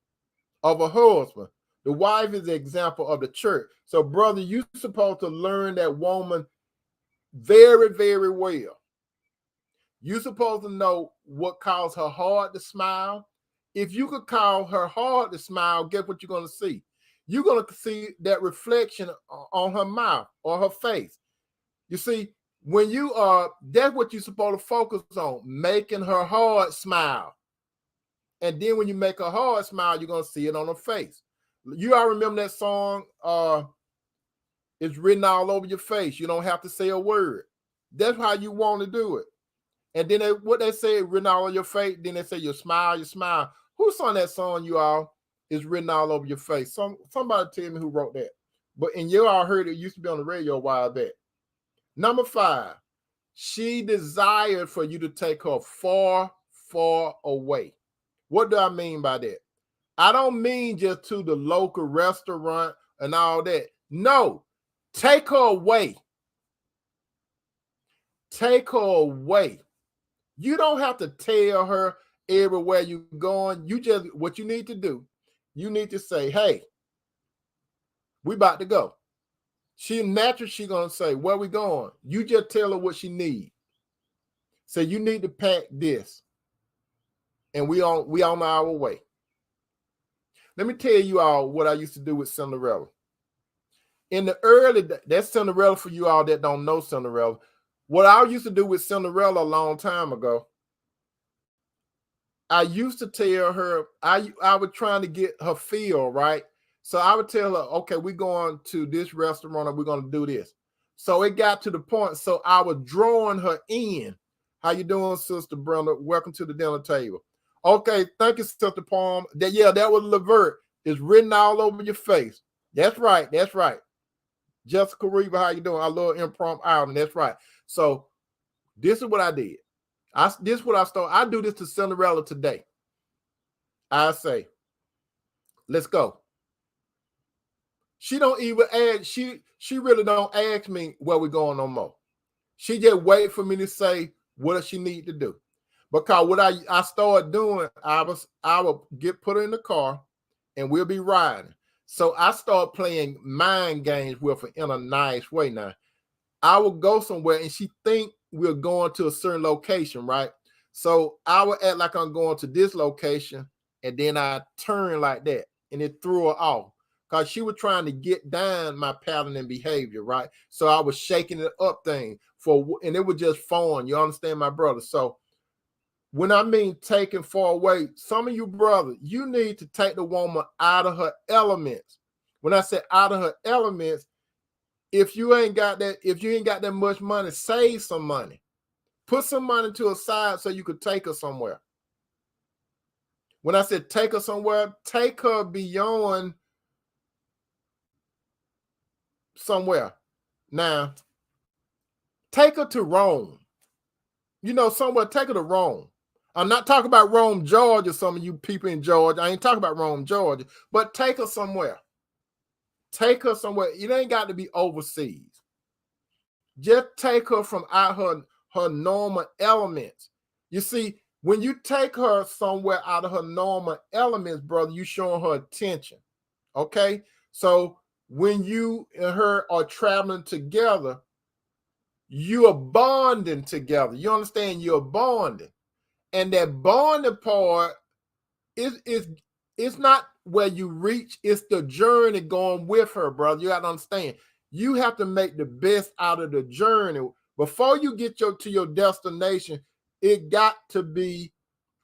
Speaker 1: of a husband. The wife is the example of the church. So, brother, you're supposed to learn that woman very, very well. You're supposed to know what caused her heart to smile. If you could cause her heart to smile, guess what you're going to see? You're going to see that reflection on her mouth or her face. You see, when you are, that's what you're supposed to focus on, making her heart smile. And then when you make her heart smile, you're going to see it on her face. You all remember that song, it's written all over your face. You don't have to say a word. That's how you want to do it. And then what they say, written all over your face, then they say you smile, you smile. Who sung that song, you all? It's written all over your face. Somebody tell me who wrote that. But and you all heard it used to be on the radio a while back. Number 5, she desired for you to take her far, far away. What do I mean by that? I don't mean just to the local restaurant and all that. No, take her away. Take her away. You don't have to tell her everywhere you're going. You just, what you need to do, you need to say, hey, we about to go. She naturally, she's going to say, where we going? You just tell her what she needs. Say, you need to pack this. And we on our way. Let me tell you all what I used to do with Cinderella. In the early, that's Cinderella for you all that don't know Cinderella. What I used to do with Cinderella a long time ago, I used to tell her, I was trying to get her feel, right? So I would tell her, okay, we're going to this restaurant and we're going to do this. So it got to the point, so I was drawing her in. How you doing, Sister Brenda? Welcome to the dinner table. Okay, thank you, Sister Palm. That was Levert. It's written all over your face. That's right, that's right. Jessica Reba, how you doing? I love impromptu outing. That's right. So this is what I did. This is what I started. I do this to Cinderella today. I say, let's go. She don't even ask. She really don't ask me where we're going no more. She just wait for me to say what does she need to do. Because what I started doing, I would put her in the car and we'll be riding. So I started playing mind games with her in a nice way. Now, I would go somewhere and she think we're going to a certain location, right? So I would act like I'm going to this location and then I turn like that and it threw her off because she was trying to get down my pattern and behavior, right? So I was shaking it up thing and it was just fun. You understand, my brother? So when I mean taking far away, some of you brothers, you need to take the woman out of her elements. When I say out of her elements, if you ain't got that much money, save some money. Put some money to a side so you could take her somewhere. When I said take her somewhere, take her beyond somewhere. Now, take her to Rome. You know, somewhere, take her to Rome. I'm not talking about Rome, Georgia, some of you people in Georgia. I ain't talking about Rome, Georgia, but take her somewhere. Take her somewhere. It ain't got to be overseas. Just take her from out her normal elements. You see, when you take her somewhere out of her normal elements, brother, you showing her attention. Okay? So when you and her are traveling together, you are bonding together. You understand? You're bonding. And that bonding part it's not where you reach, it's the journey going with her, brother. You got to understand. You have to make the best out of the journey. Before you get to your destination, it got to be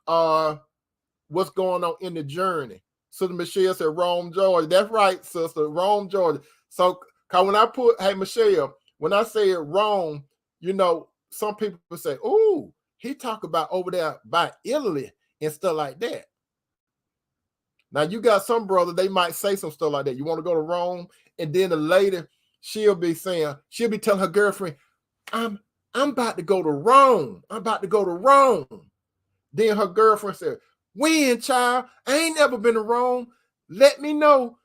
Speaker 1: what's going on in the journey. Sister Michelle said Rome, Georgia. That's right, sister, Rome, Georgia. So when I hey, Michelle, when I say Rome, you know, some people say, ooh, he talk about over there by Italy and stuff like that. Now, you got some brother, they might say some stuff like that. You want to go to Rome? And then the lady, she'll be telling her girlfriend, I'm about to go to Rome. I'm about to go to Rome. Then her girlfriend said, when, child? I ain't never been to Rome. Let me know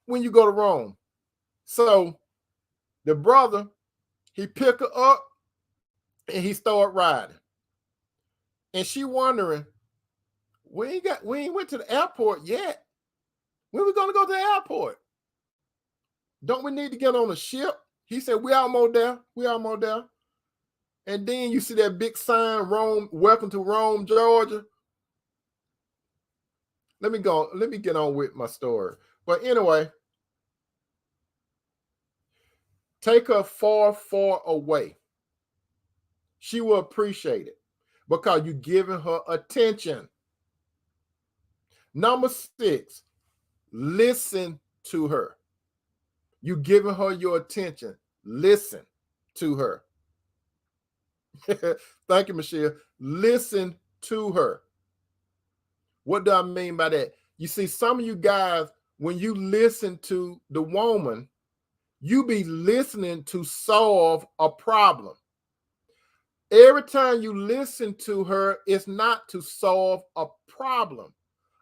Speaker 1: when you go to Rome. So the brother, he picked her up and he started riding. And she wondering, we ain't went to the airport yet. When we gonna go to the airport? Don't we need to get on a ship? He said, we almost there. We almost there. And then you see that big sign, Rome, welcome to Rome, Georgia. Let me get on with my story. But anyway, take her far, far away. She will appreciate it because you're giving her attention. Number 6, listen to her. You're giving her your attention. Listen to her. Thank you, Michelle. Listen to her. What do I mean by that? You see, some of you guys, when you listen to the woman, you be listening to solve a problem. Every time you listen to her, it's not to solve a problem.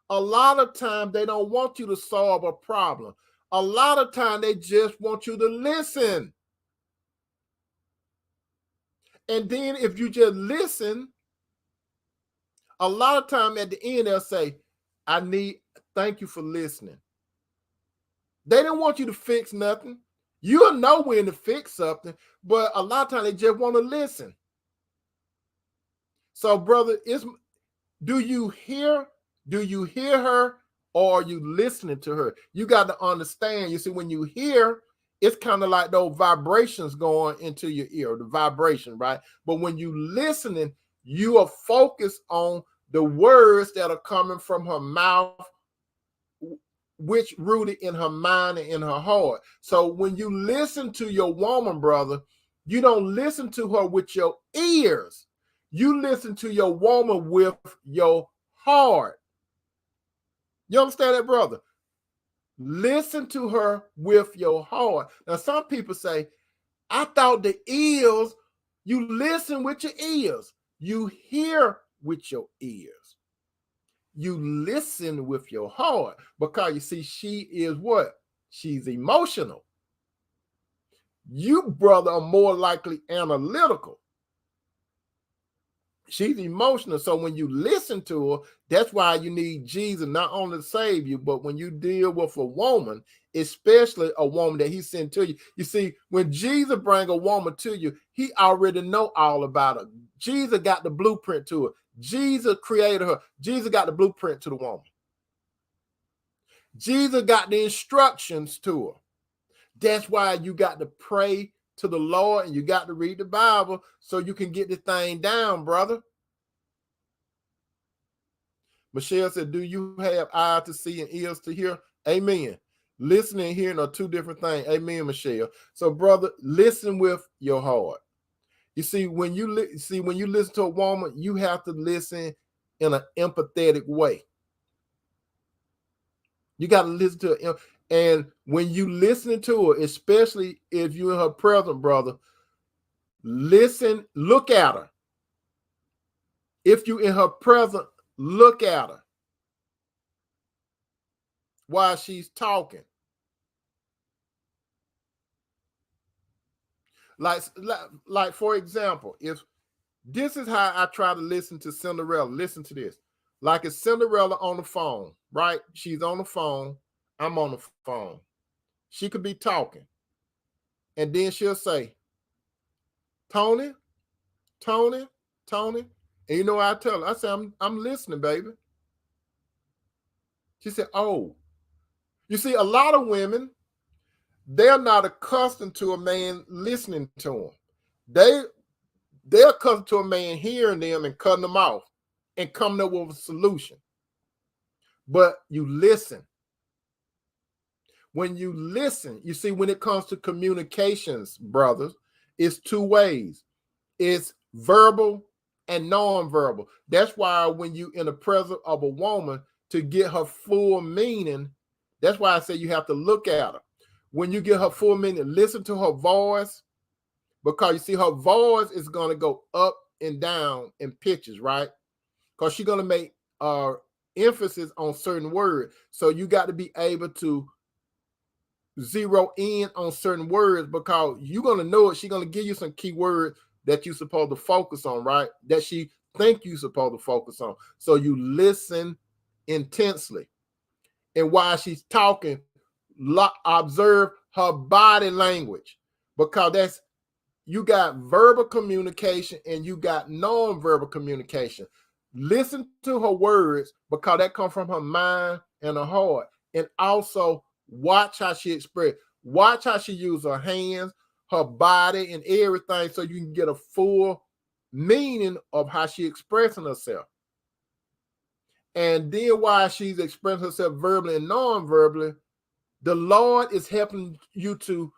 Speaker 1: A lot of times they don't want you to solve a problem. A lot of times they just want you to listen. And then if you just listen, a lot of time at the end they'll say, thank you for listening. They don't want you to fix nothing. You'll know when to fix something, but a lot of times they just want to listen. So, brother, do you hear her, or are you listening to her? You got to understand. You see, when you hear, it's kind of like those vibrations going into your ear, the vibration, right? But when you listening, you are focused on the words that are coming from her mouth, which rooted in her mind and in her heart. So when you listen to your woman, brother, you don't listen to her with your ears. You listen to your woman with your heart. You understand that, brother? Listen to her with your heart. Now, some people say, I thought the ears, you listen with your ears. You hear with your ears. You listen with your heart, because you see, she is what? She's emotional. You, brother, are more likely analytical. She's emotional. So when you listen to her, that's why you need Jesus not only to save you, but when you deal with a woman, especially a woman that he sent to you. You see, when Jesus brings a woman to you, he already know all about her. Jesus got the blueprint to her. Jesus created her. Jesus got the blueprint to the woman. Jesus got the instructions to her. That's why you got to pray to the Lord and you got to read the Bible so you can get this thing down, brother. Michelle said, do you have eyes to see and ears to hear? Amen. Listening and hearing are two different things. Amen, Michelle. So, brother, listen with your heart. You see, when you listen to a woman, you have to listen in an empathetic way. You got to listen to her. And when you listening to her, especially if you're in her presence, brother, listen, look at her. If you're in her presence, look at her while she's talking. Like for example, if this is how I try to listen to Cinderella. Listen to this. Like it's Cinderella on the phone, right? She's on the phone. I'm on the phone. She could be talking. And then she'll say, Tony, Tony, Tony. And you know what I tell her? I say, I'm listening, baby. She said, oh. You see, a lot of women, they're not accustomed to a man listening to them. They're accustomed to a man hearing them and cutting them off and coming up with a solution. But you listen. When you listen, you see, when it comes to communications, brothers, it's two ways. It's verbal and non-verbal. That's why when you in the presence of a woman, to get her full meaning, that's why I say you have to look at her. When you get her full meaning, listen to her voice, because you see her voice is going to go up and down in pitches, right? Because she's going to make emphasis on certain words. So you got to be able to zero in on certain words, because you're going to know it. She's going to give you some key words that you're supposed to focus on, right? That she think you're supposed to focus on. So you listen intensely. And while she's talking, observe her body language, because you got verbal communication and you got non-verbal communication. Listen to her words, because that comes from her mind and her heart. And also watch how she expresses. Watch how she uses her hands, her body, and everything, so you can get a full meaning of how she's expressing herself. And then while she's expressing herself verbally and non-verbally, the Lord is helping you to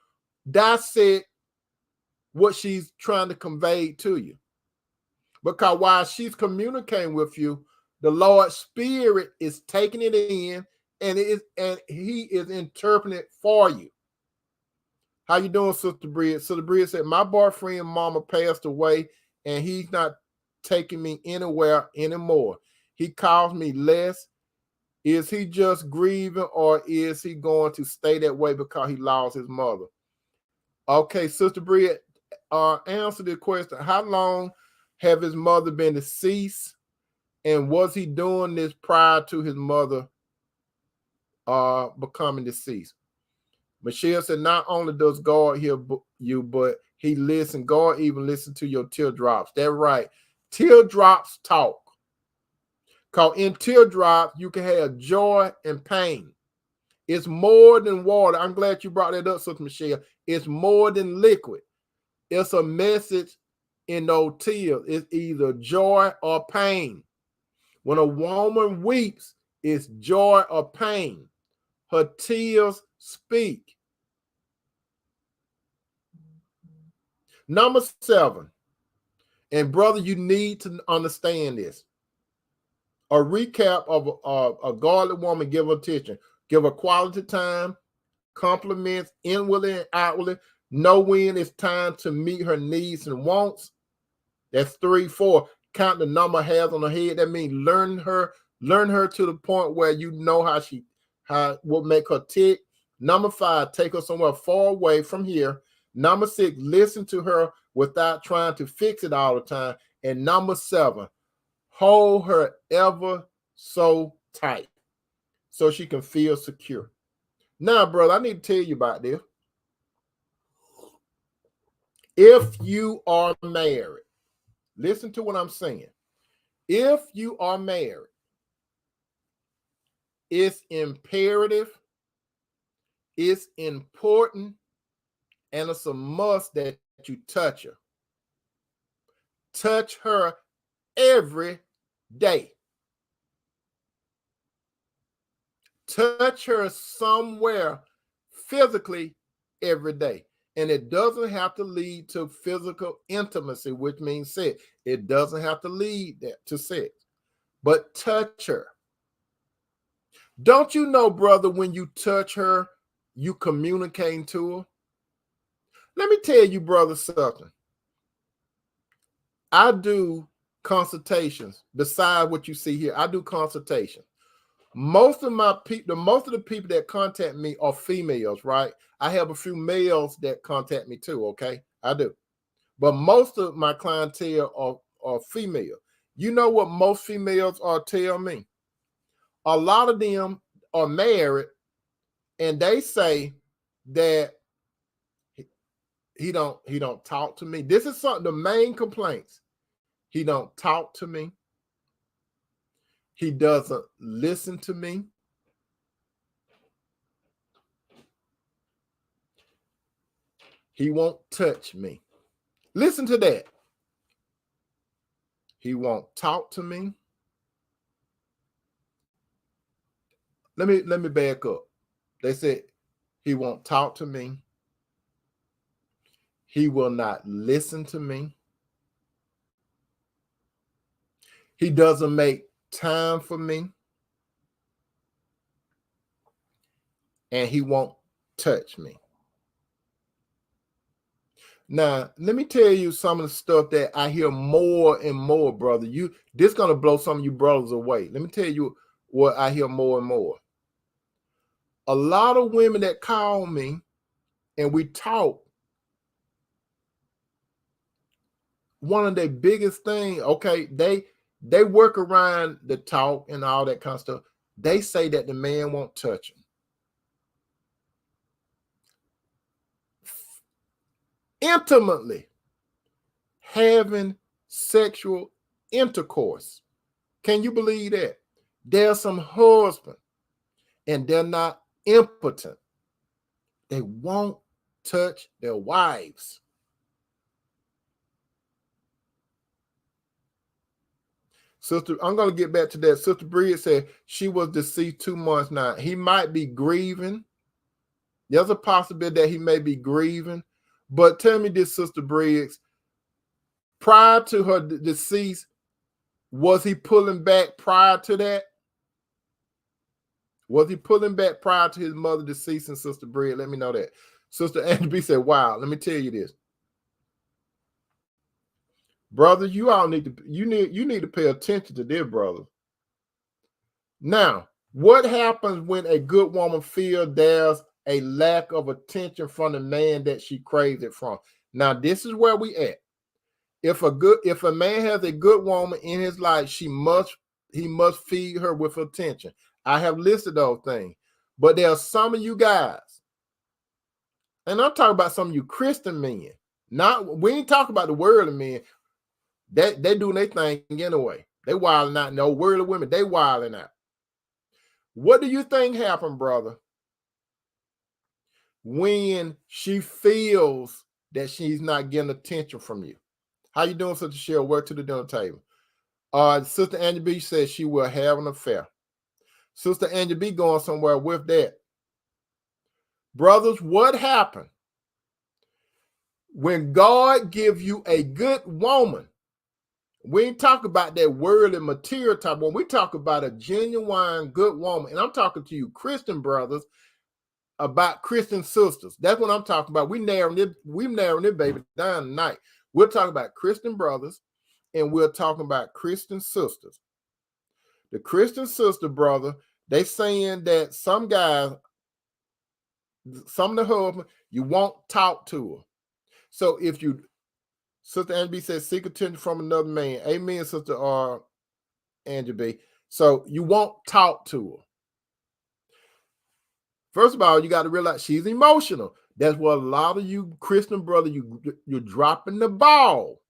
Speaker 1: dissect what she's trying to convey to you. Because while she's communicating with you, the Lord's Spirit is taking it in, and He is interpreting it for you. How you doing, Sister Bria? Sister Bria said, my boyfriend mama passed away, and he's not taking me anywhere anymore. He calls me less. Is he just grieving, or is he going to stay that way because he lost his mother? Okay, Sister Bria, answer the question. How long have his mother been deceased, and was he doing this prior to his mother becoming deceased? Michelle said, not only does God hear you, but he listens. God even listens to your teardrops. That's right. Teardrops talk. Because in teardrops, you can have joy and pain. It's more than water. I'm glad you brought that up, Sister Michelle. It's more than liquid. It's a message in those tears. It's either joy or pain. When a woman weeps, it's joy or pain. Her tears speak. Number 7, and brother, you need to understand this. A recap of a godly woman: give her attention, give her quality time, compliments inwardly and outwardly, know when it's time to meet her needs and wants. That's 3. 4, count the number of hairs on her head. That means learn her to the point where you know how will make her tick. Number 5, take her somewhere far away from here. Number 6, listen to her without trying to fix it all the time. And number 7, hold her ever so tight so she can feel secure. Now, brother, I need to tell you about this. If you are married, listen to what I'm saying. If you are married, it's imperative, it's important, and it's a must that you touch her. Touch her every day. Touch her somewhere physically every day. And it doesn't have to lead to physical intimacy, which means sex. It doesn't have to lead to sex. But touch her. Don't you know, brother, when you touch her, you communicating to her? Let me tell you, brother, something. I do consultations. Besides what you see here, I do consultations. Most of the people that contact me are females, right? I have a few males that contact me too, okay? I do. But most of my clientele are female. You know what most females tell me? A lot of them are married, and they say that he don't talk to me. This is the main complaints. He don't talk to me. He doesn't listen to me. He won't touch me. Listen to that. He won't talk to me. Let me back up. They said he won't talk to me. He will not listen to me. He doesn't make time for me. And he won't touch me. Now, let me tell you some of the stuff that I hear more and more, brother. This is going to blow some of you brothers away. Let me tell you what I hear more and more. A lot of women that call me and we talk, one of their biggest things, okay, they work around the talk and all that kind of stuff. They say that the man won't touch them. Intimately having sexual intercourse. Can you believe that? There's some husbands and they're not impotent. They won't touch their wives. Sister, I'm going to get back to that. Sister Bridget said she was deceased 2 months now. He might be grieving. There's a possibility that he may be grieving. But tell me this, Sister Briggs, prior to her decease, was he pulling back prior to that? Was he pulling back prior to his mother deceasing, Sister Briggs? Let me know that. Sister Angie B said, wow, let me tell you this. Brothers, you all need to pay attention to this, brother. Now, what happens when a good woman feels there's a lack of attention from the man that she craves it from? Now, this is where we at. If a man has a good woman in his life, he must feed her with attention. I have listed those things. But there are some of you guys, and I'm talking about some of you Christian men. We ain't talking about the worldly men. They doing their thing anyway. They wilding out. No worldly women, they wilding out. What do you think happened, brother, when she feels that she's not getting attention from you? How you doing, Sister Cheryl? Work to the dinner table. Sister Angie B says she will have an affair. Sister Angie B going somewhere with that. Brothers, what happened when God gives you a good woman? We ain't talk about that worldly material type one. We talk about a genuine good woman. And I'm talking to you Christian brothers about Christian sisters. That's what I'm talking about. We're narrowing this baby down tonight. We're talking about Christian brothers and we're talking about Christian sisters. The Christian sister, brother, they saying that some guys, some of the husbands, you won't talk to her. So if you, Sister Angie B says, seek attention from another man. Amen, Sister Angie B. So you won't talk to her. First of all, you got to realize she's emotional. That's what a lot of you Christian brothers, you're dropping the ball.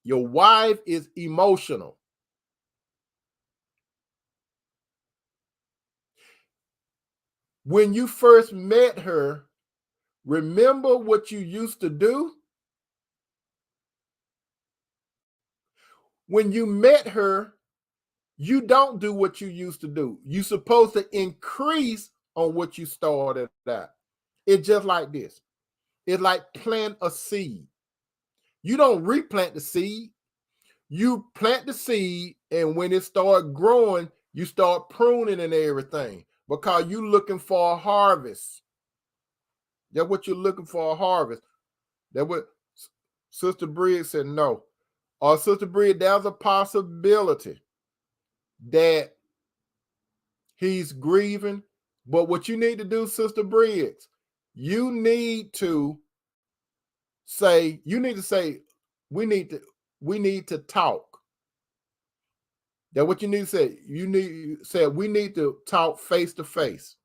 Speaker 1: Your wife is emotional. When you first met her, remember what you used to do? When you met her, you don't do what you used to do. You're supposed to increase on what you started at. It's just like this. It's like plant a seed. You don't replant the seed. You plant the seed, and when it starts growing, you start pruning and everything because you're looking for a harvest. That's what you're looking for, a harvest. That's what Sister Briggs said, no. Or Sister Briggs, there's a possibility that he's grieving. But what you need to do, Sister Briggs, you need to say, we need to talk. That's what you need to say. We need to talk face to face.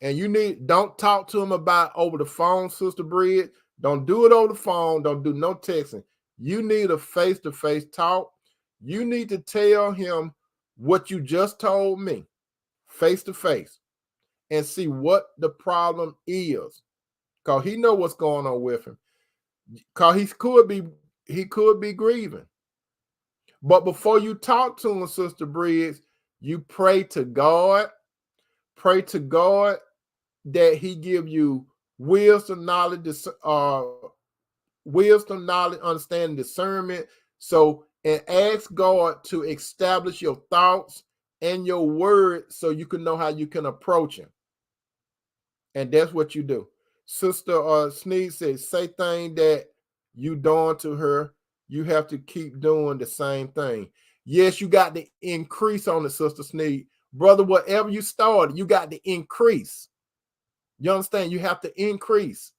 Speaker 1: And don't talk to him about over the phone, Sister Briggs. Don't do it over the phone. Don't do no texting. You need a face-to-face talk. You need to tell him what you just told me, face-to-face, and see what the problem is. Because he know what's going on with him. Because he could be grieving. But before you talk to him, Sister Briggs, you pray to God. Pray to God that he give you wisdom, knowledge, understanding, discernment. So, and ask God to establish your thoughts and your word so you can know how you can approach him. And that's what you do. Sister Sneed says, say thing that you doing to her, you have to keep doing the same thing. Yes, you got to increase on it, Sister Sneed. Brother, whatever you started, you got to increase. You understand? You have to increase.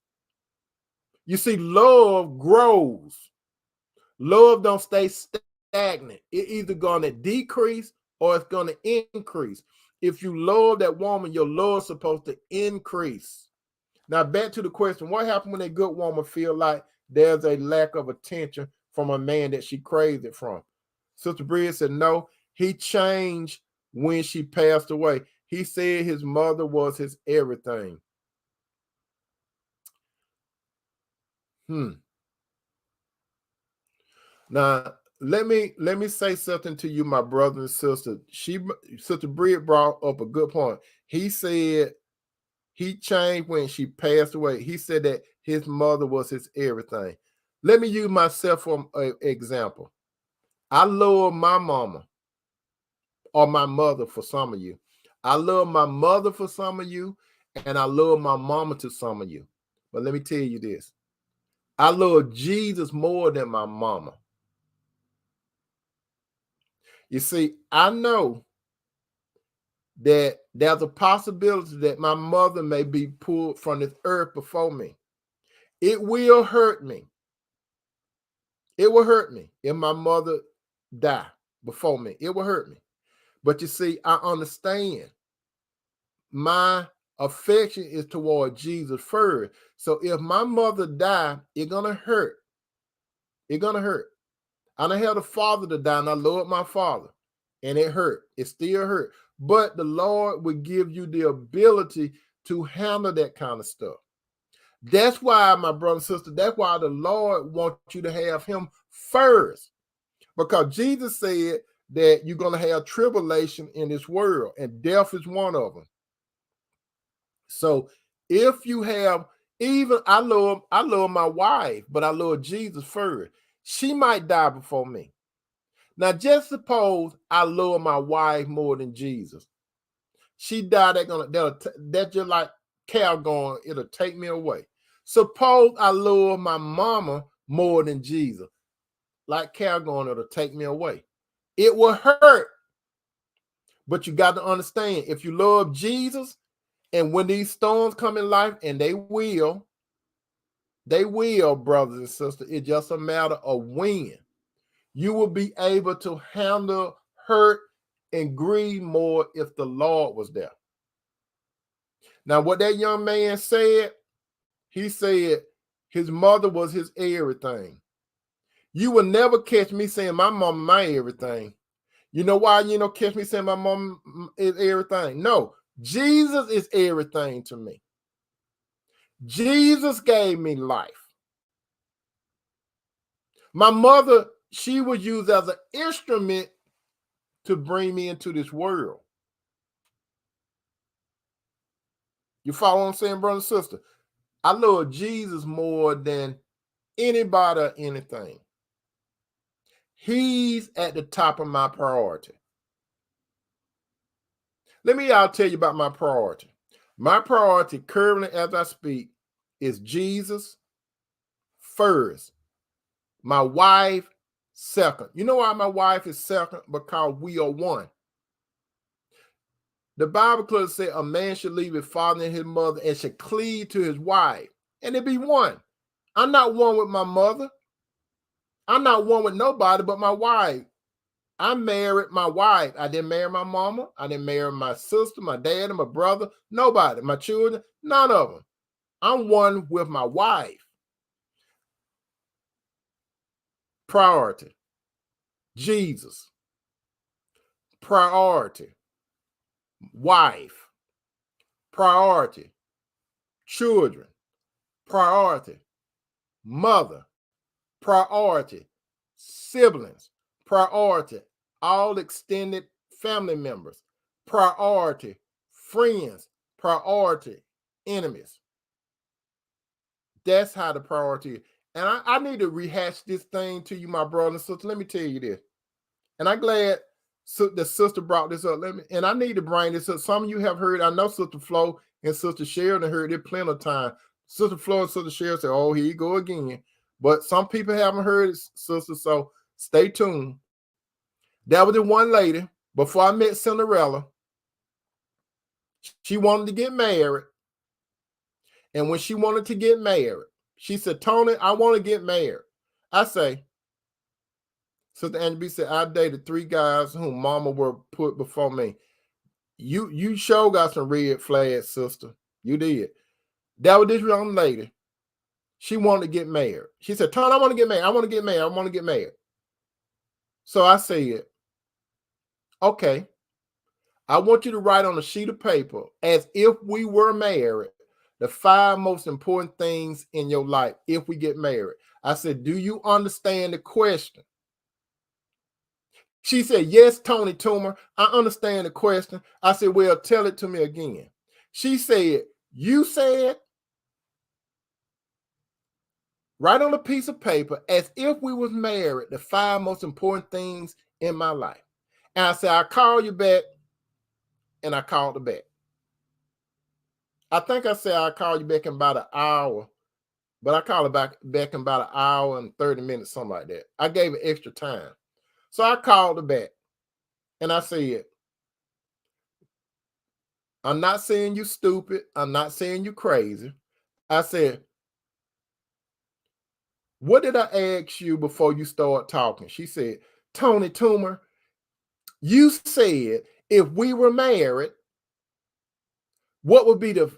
Speaker 1: You see, love grows. Love don't stay stagnant. It's either going to decrease or it's going to increase. If you love that woman, your love is supposed to increase. Now, back to the question, what happens when a good woman feel like there's a lack of attention from a man that she craves it from? Sister Bria said, no, he changed when she passed away. He said his mother was his everything. Now, let me say something to you, my brother and sister. Sister Bria brought up a good point. He said he changed when she passed away. He said that his mother was his everything. Let me use myself for an example. I love my mama or my mother for some of you. I love my mother for some of you, and I love my mama to some of you. But let me tell you this. I love Jesus more than my mama. You see, I know that there's a possibility that my mother may be pulled from this earth before me. It will hurt me. It will hurt me if my mother die before me. It will hurt me. But you see, I understand my affection is toward Jesus first. So if my mother die, it's gonna hurt. It's gonna hurt. I done had a father to die, and I love my father, and it hurt. It still hurt. But the Lord will give you the ability to handle that kind of stuff. That's why, my brother and sister, that's why the Lord wants you to have him first. Because Jesus said that you're going to have tribulation in this world, and death is one of them. So if you have, even I love my wife, but I love Jesus first. She might die before me. Now, just suppose I love my wife more than Jesus. She died, that's just like cow going, it'll take me away. Suppose I love my mama more than Jesus. Like cow going, it'll take me away. It will hurt. But you got to understand, if you love Jesus, and when these storms come in life, and they will, brothers and sisters, it's just a matter of when. You will be able to handle hurt and grieve more if the Lord was there. Now, what that young man said, he said his mother was his everything. You will never catch me saying my mama my everything. You know why you don't catch me saying my mom is everything? No, Jesus is everything to me. Jesus gave me life. My mother, she was used as an instrument to bring me into this world. You follow what I'm saying, brother and sister? I love Jesus more than anybody or anything. He's at the top of my priority. Let me tell you about my priority. My priority currently as I speak is Jesus first. My wife second. You know why my wife is second? Because we are one. The Bible clearly says a man should leave his father and his mother and should cleave to his wife, and it be one. I'm not one with my mother. I'm not one with nobody but my wife. I married my wife. I didn't marry my mama. I didn't marry my sister, my dad, and my brother. Nobody. My children, none of them. I'm one with my wife. Priority. Jesus. Priority. Wife. Priority. Children. Priority. Mother. Priority. Siblings. Priority. All extended family members. Priority. Friends. Priority. Enemies. That's how the priority is. And I need to rehash this thing to you, my brother and sister. Let me tell you this. And I'm glad the sister brought this up. And I need to bring this up. Some of you have heard, I know Sister Flo and Sister Sheridan heard it plenty of time. Sister Flo and Sister Sheridan said, oh, here you go again. But some people haven't heard it, sister, so stay tuned. That was the one lady, before I met Cinderella, she wanted to get married. And when she wanted to get married, she said, Tony, I want to get married. I say, Sister Angie B said, I dated 3 guys whom mama were put before me. You sure got some red flags, sister. You did. That was this young lady. She wanted to get married. She said, Tony, I want to get married. I want to get married. I want to get married. So I said, okay, I want you to write on a sheet of paper, as if we were married, the 5 most important things in your life if we get married. I said, do you understand the question? She said, yes, Tony Toomer, I understand the question. I said, well, tell it to me again. She said, you said, write on a piece of paper, as if we was married, the 5 most important things in my life. And I said, I'll call you back. And I called her back. I think I said I'll call you back in about an hour, but I called her back in about an hour and 30 minutes, something like that. I gave her extra time. So I called her back and I said, I'm not saying you stupid. I'm not saying you crazy. I said, what did I ask you before you start talking? She said, Tony Toomer, you said if we were married, what would be the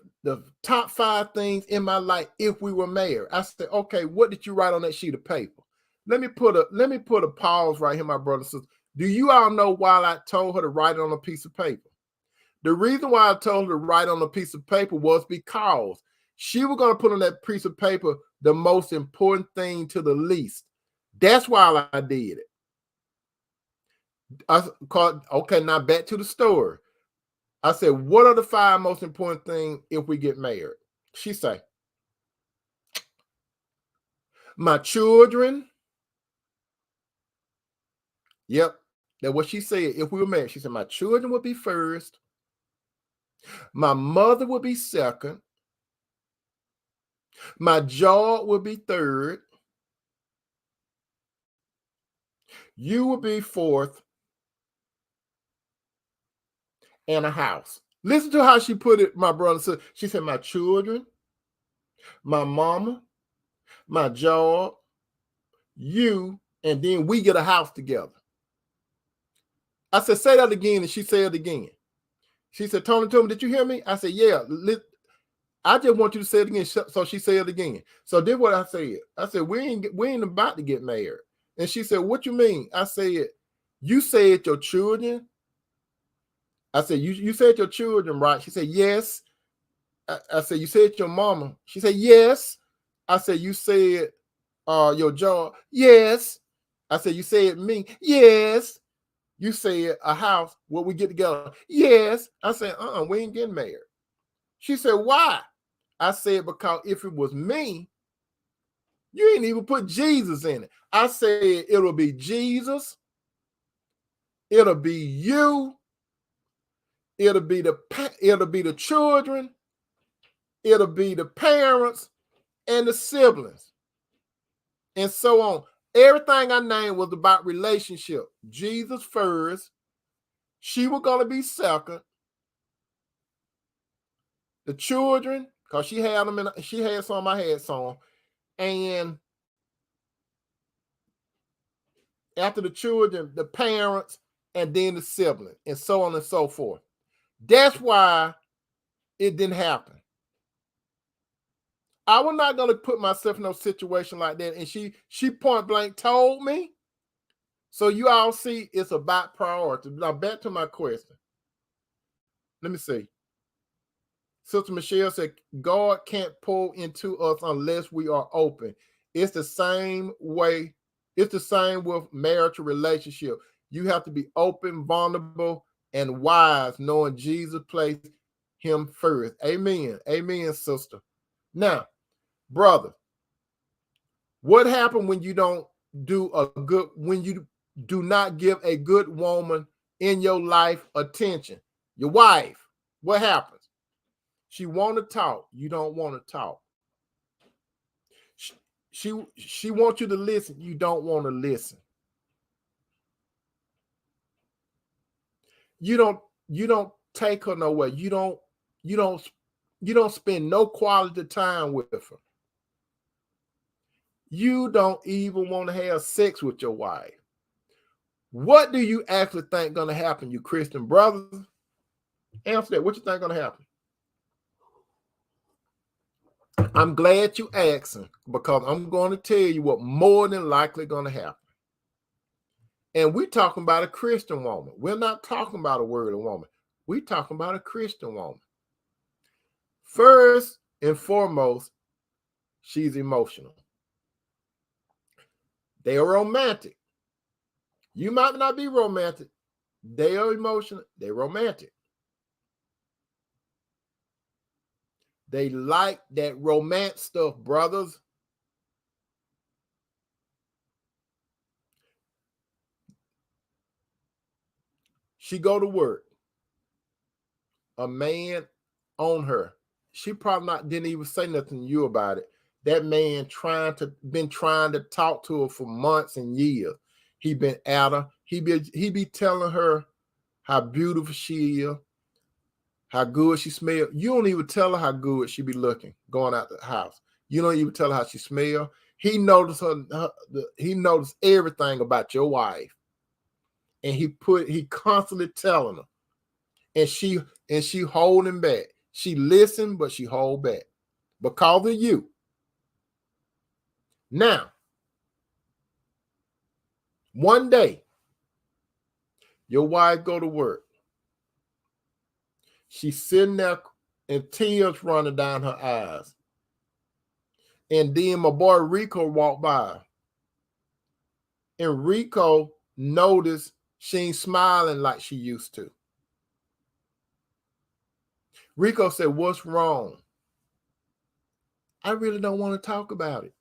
Speaker 1: top 5 things in my life if we were married? I said, okay, what did you write on that sheet of paper? Let me put a pause right here, my brother and sister. Do you all know why I told her to write it on a piece of paper? The reason why I told her to write on a piece of paper was because she was going to put on that piece of paper the most important thing to the least. That's why I did it. Okay, now back to the story. I said, what are the 5 most important things if we get married? She said, my children. Yep, that's what she said. If we were married, she said, my children would be first. My mother would be second. My job would be third. You would be fourth. And a house. Listen to how she put it, my brother. So she said, my children, my mama, my job, you, and then we get a house together. I said, say that again. And she said it again. She said, Tony, did you hear me? I said, yeah. I just want you to say it again. So she said it again. So then what I said? I said, we ain't about to get married. And she said, what you mean? I said, you said your children. I said, you said your children, right? She said, yes. I said, you said your mama. She said, yes. I said, you said your job. Yes. I said, you said me. Yes. You said a house where we get together. Yes. I said, we ain't getting married. She said, why? I said, because if it was me, you ain't even put Jesus in it. I said, it'll be Jesus. It'll be you. It'll be the children. It'll be the parents and the siblings. And so on. Everything I named was about relationship. Jesus first. She was going to be second. The children, because she had them she had some, I had some. And after the children, the parents, and then the sibling, and so on and so forth. That's why it didn't happen. I was not going to put myself in no situation like that. And she point blank told me. So you all see, it's about priority. Now back to my question. Let me see. Sister Michelle said, God can't pull into us unless we are open. It's the same way. It's the same with marital relationship. You have to be open, vulnerable, and wise, knowing Jesus placed him first. Amen. Amen, sister. Now, brother, what happened when you don't when you do not give a good woman in your life attention? Your wife, what happens? She want to talk. You don't want to talk. She wants you to listen. You don't want to listen. You don't take her nowhere. You don't spend no quality time with her. You don't even want to have sex with your wife. What do you actually think going to happen, you Christian brothers? Answer that. What you think gonna happen? I'm glad you asking, because I'm going to tell you what more than likely going to happen. And we're talking about a Christian woman. We're not talking about a worldly woman. We're talking about a Christian woman. First and foremost, she's emotional. They are romantic. You might not be romantic. They are emotional. They're romantic. They like that romance stuff, brothers. She go to work. A man on her. She probably didn't even say nothing to you about it. That man been trying to talk to her for months and years. He been at her. He be telling her how beautiful she is, how good she smells. You don't even tell her how good she be looking going out the house. You don't even tell her how she smells. He noticed he noticed everything about your wife, and he constantly telling her, and she holding back. She listened, but she hold back because of you. Now, one day, your wife go to work. She's sitting there and tears running down her eyes. And then my boy Rico walked by. And Rico noticed she ain't smiling like she used to. Rico said, "What's wrong?" "I really don't want to talk about it."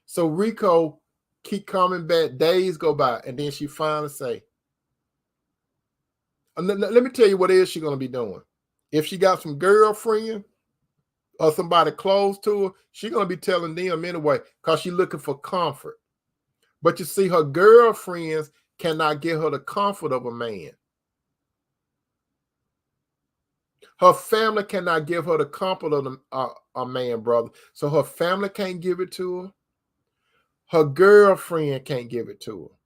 Speaker 1: So Rico keep coming back. Days go by. And then she finally say, let me tell you what is she going to be doing. If she got some girlfriend or somebody close to her, she going to be telling them anyway, because she's looking for comfort. But you see, her girlfriends cannot give her the comfort of a man. Her family cannot give her the comfort of a man, brother. So her family can't give it to her. Her girlfriend can't give it to her.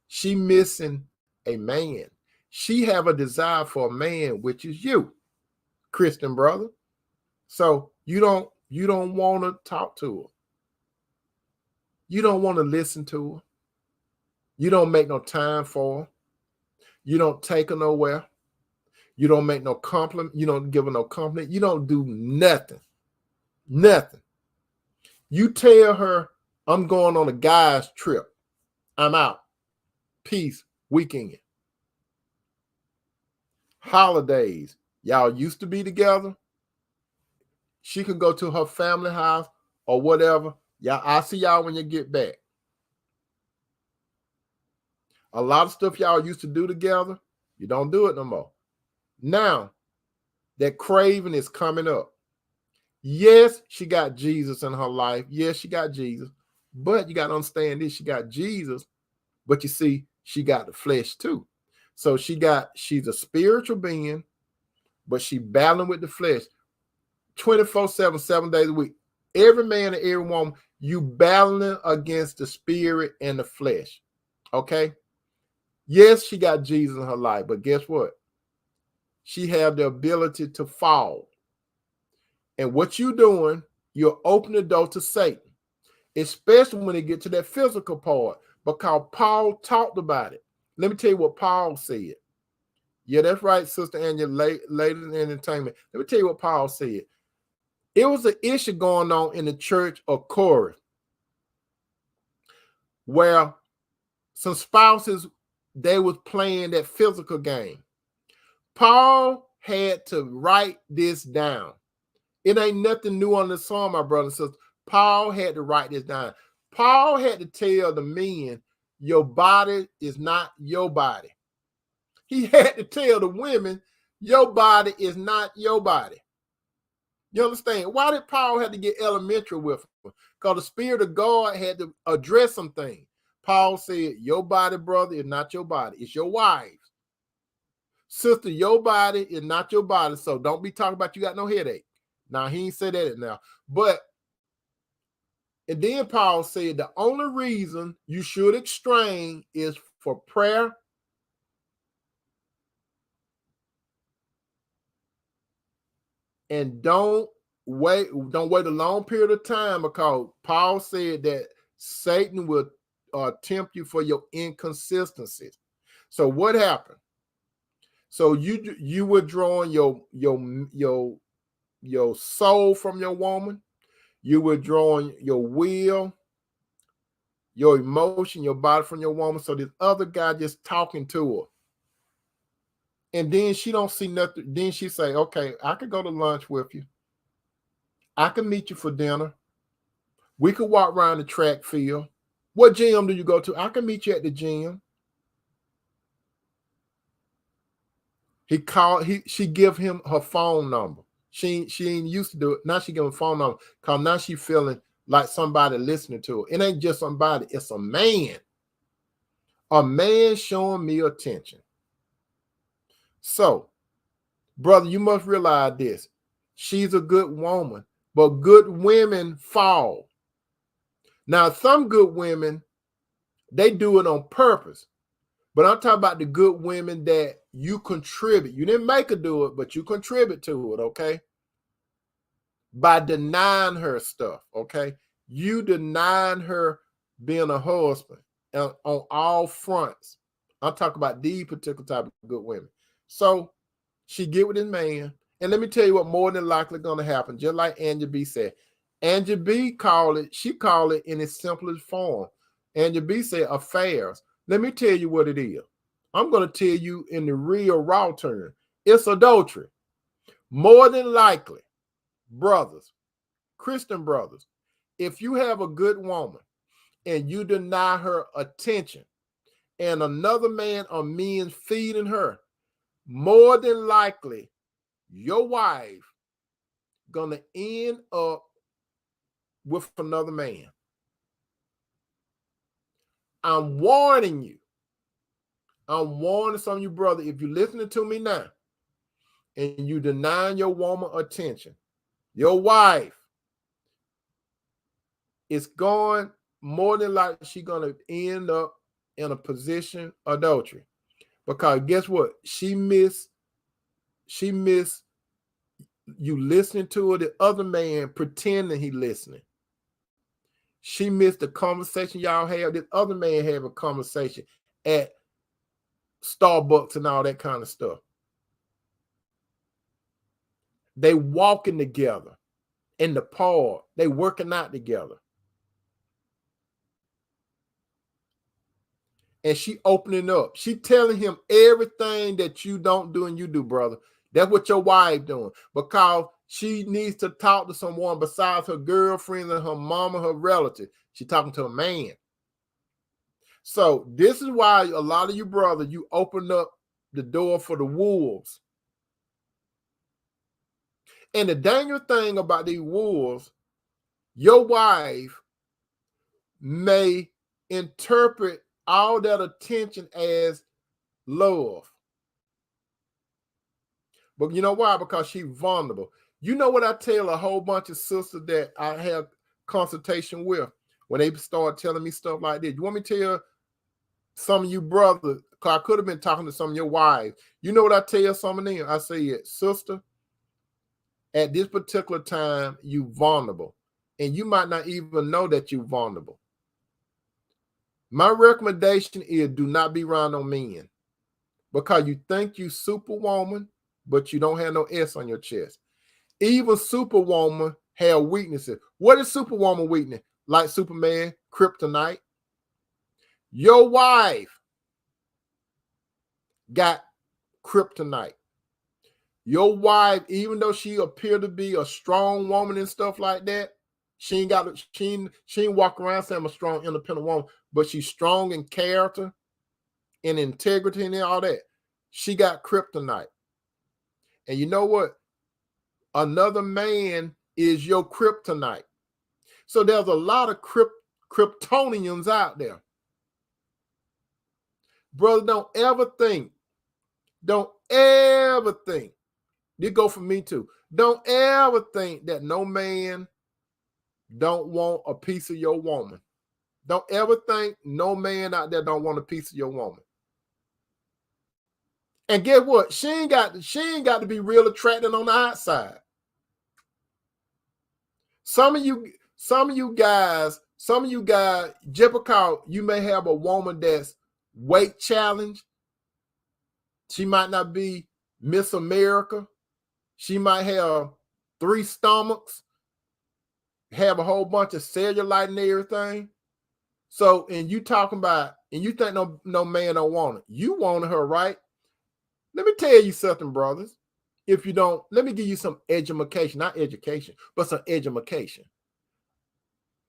Speaker 1: She missing a man. She have a desire for a man, which is you, Christian brother. So you don't want to talk to her. You don't want to listen to her. You don't make no time for her. You don't take her nowhere. You don't make no compliment. You don't give her no compliment. You don't do nothing. Nothing. You tell her, "I'm going on a guy's trip. I'm out. Peace. Weekend. Holidays. Y'all used to be together." She can go to her family house or whatever. Y'all, I'll see y'all when you get back. A lot of stuff y'all used to do together, you don't do it no more. Now, that craving is coming up. Yes, she got Jesus in her life. Yes, she got Jesus. But you got to understand this. She got Jesus, but you see, she got the flesh too. So she's a spiritual being, but she battling with the flesh 24/7, 7 days a week. Every man and every woman, you battling against the spirit and the flesh. Okay? Yes, she got Jesus in her life, but guess what? She have the ability to fall. And what you doing, you're opening the door to Satan, especially when they get to that physical part, because Paul talked about it. Let me tell you what Paul said. Yeah, that's right, Sister Anya, ladies in entertainment. Let me tell you what Paul said. It was an issue going on in the church of Corinth where some spouses, they was playing that physical game. Paul had to write this down. It ain't nothing new on the sun, my brother and sister. Paul had to write this down. Paul had to tell the men, your body is not your body. He had to tell the women, your body is not your body. You understand? Why did Paul have to get elementary with them? Because the Spirit of God had to address some things. Paul said, your body, brother, is not your body. It's your wife's. Sister, your body is not your body. So don't be talking about you got no headache. Now, he ain't said that now. But, and then Paul said, the only reason you should abstain is for prayer And don't wait a long period of time, because Paul said that Satan will tempt you for your inconsistencies. So what happened? So you withdrawing your soul from your woman, you withdrawing your will, your emotion, your body from your woman. So this other guy just talking to her. And then she don't see nothing. Then she say, okay, I could go to lunch with you. I can meet you for dinner. We could walk around the track field. What gym do you go to? I can meet you at the gym. She give him her phone number. She ain't used to do it. Now she give him a phone number, because now she feeling like somebody listening to her. It ain't just somebody, it's a man. A man showing me attention. So, brother, you must realize this. She's a good woman, but good women fall. Now, some good women, they do it on purpose. But I'm talking about the good women that you contribute. You didn't make her do it, but you contribute to it, okay? By denying her stuff, okay? You denying her being a husband on all fronts. I'm talking about these particular type of good women. So she get with this man. And let me tell you what more than likely going to happen. Just like Angie B said. Angie B called it in its simplest form. Angie B said affairs. Let me tell you what it is. I'm going to tell you in the real raw term. It's adultery. More than likely, brothers, Christian brothers, if you have a good woman and you deny her attention and another man or men feeding her, more than likely, your wife going to end up with another man. I'm warning you. I'm warning some of you, brother, if you're listening to me now and you denying your woman attention, your wife is going, more than likely, she's going to end up in a position of adultery. Because guess what? She missed you listening to her, the other man pretending he listening. She missed the conversation y'all have. This other man have a conversation at Starbucks and all that kind of stuff. They walking together in the park. They working out together. And she opening up. She telling him everything that you don't do and you do, brother. That's what your wife doing. Because she needs to talk to someone besides her girlfriend and her mama, her relative. She talking to a man. So this is why a lot of you brothers, you open up the door for the wolves. And the dangerous thing about these wolves, your wife may interpret all that attention as love. But you know why? Because she's vulnerable. You know what I tell a whole bunch of sisters that I have consultation with when they start telling me stuff like this? You want me to tell some of you brothers, because I could have been talking to some of your wives. You know what I tell some of them? I say, sister, at this particular time, you vulnerable. And you might not even know that you're vulnerable. My recommendation is do not be around no men. Because you think you superwoman, but you don't have no S on your chest. Even superwoman have weaknesses. What is superwoman weakness? Like Superman, kryptonite. Your wife got kryptonite. Your wife, even though she appear to be a strong woman and stuff like that, she ain't walk around saying I'm a strong, independent woman, but she's strong in character, in integrity, and all that. She got kryptonite. And you know what? Another man is your kryptonite. So there's a lot of Kryptonians out there. Brother, don't ever think. This go for me too. Don't ever think that no man don't want a piece of your woman. Don't ever think no man out there don't want a piece of your woman. And get what? She ain't got to be real attractive on the outside. Some of you guys, just because you may have a woman that's weight challenged, she might not be Miss America. She might have 3 stomachs, have a whole bunch of cellulite and everything. So, and you talking about, and you think no man don't want it. You wanted her, right? Let me tell you something, brothers. If you don't, let me give you some education, not education, but some education.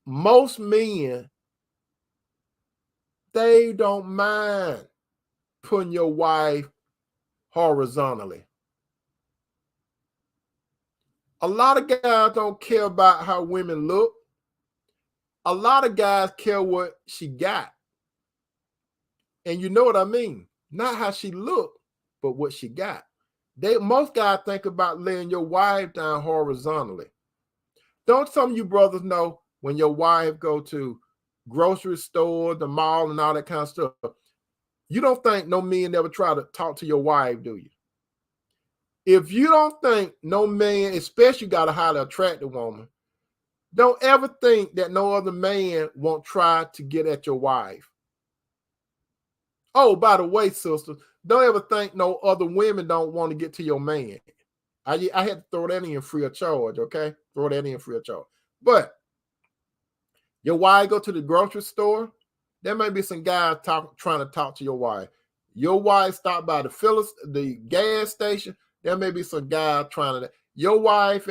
Speaker 1: Most men, they don't mind putting your wife horizontally. A lot of guys don't care about how women look. A lot of guys care what she got. And you know what I mean? Not how she looked, but what she got. Most guys think about laying your wife down horizontally. Don't some of you brothers know when your wife go to grocery store, the mall, and all that kind of stuff, you don't think no men ever try to talk to your wife, do you? If you don't think no man, especially got a highly attractive woman, don't ever think that no other man won't try to get at your wife. Oh, by the way, sisters, don't ever think no other women don't want to get to your man. I had to throw that in free of charge, okay? Throw that in free of charge. But your wife go to the grocery store, there may be some guys trying to talk to your wife. Your wife stopped by the gas station, there may be some guy trying to. Your wife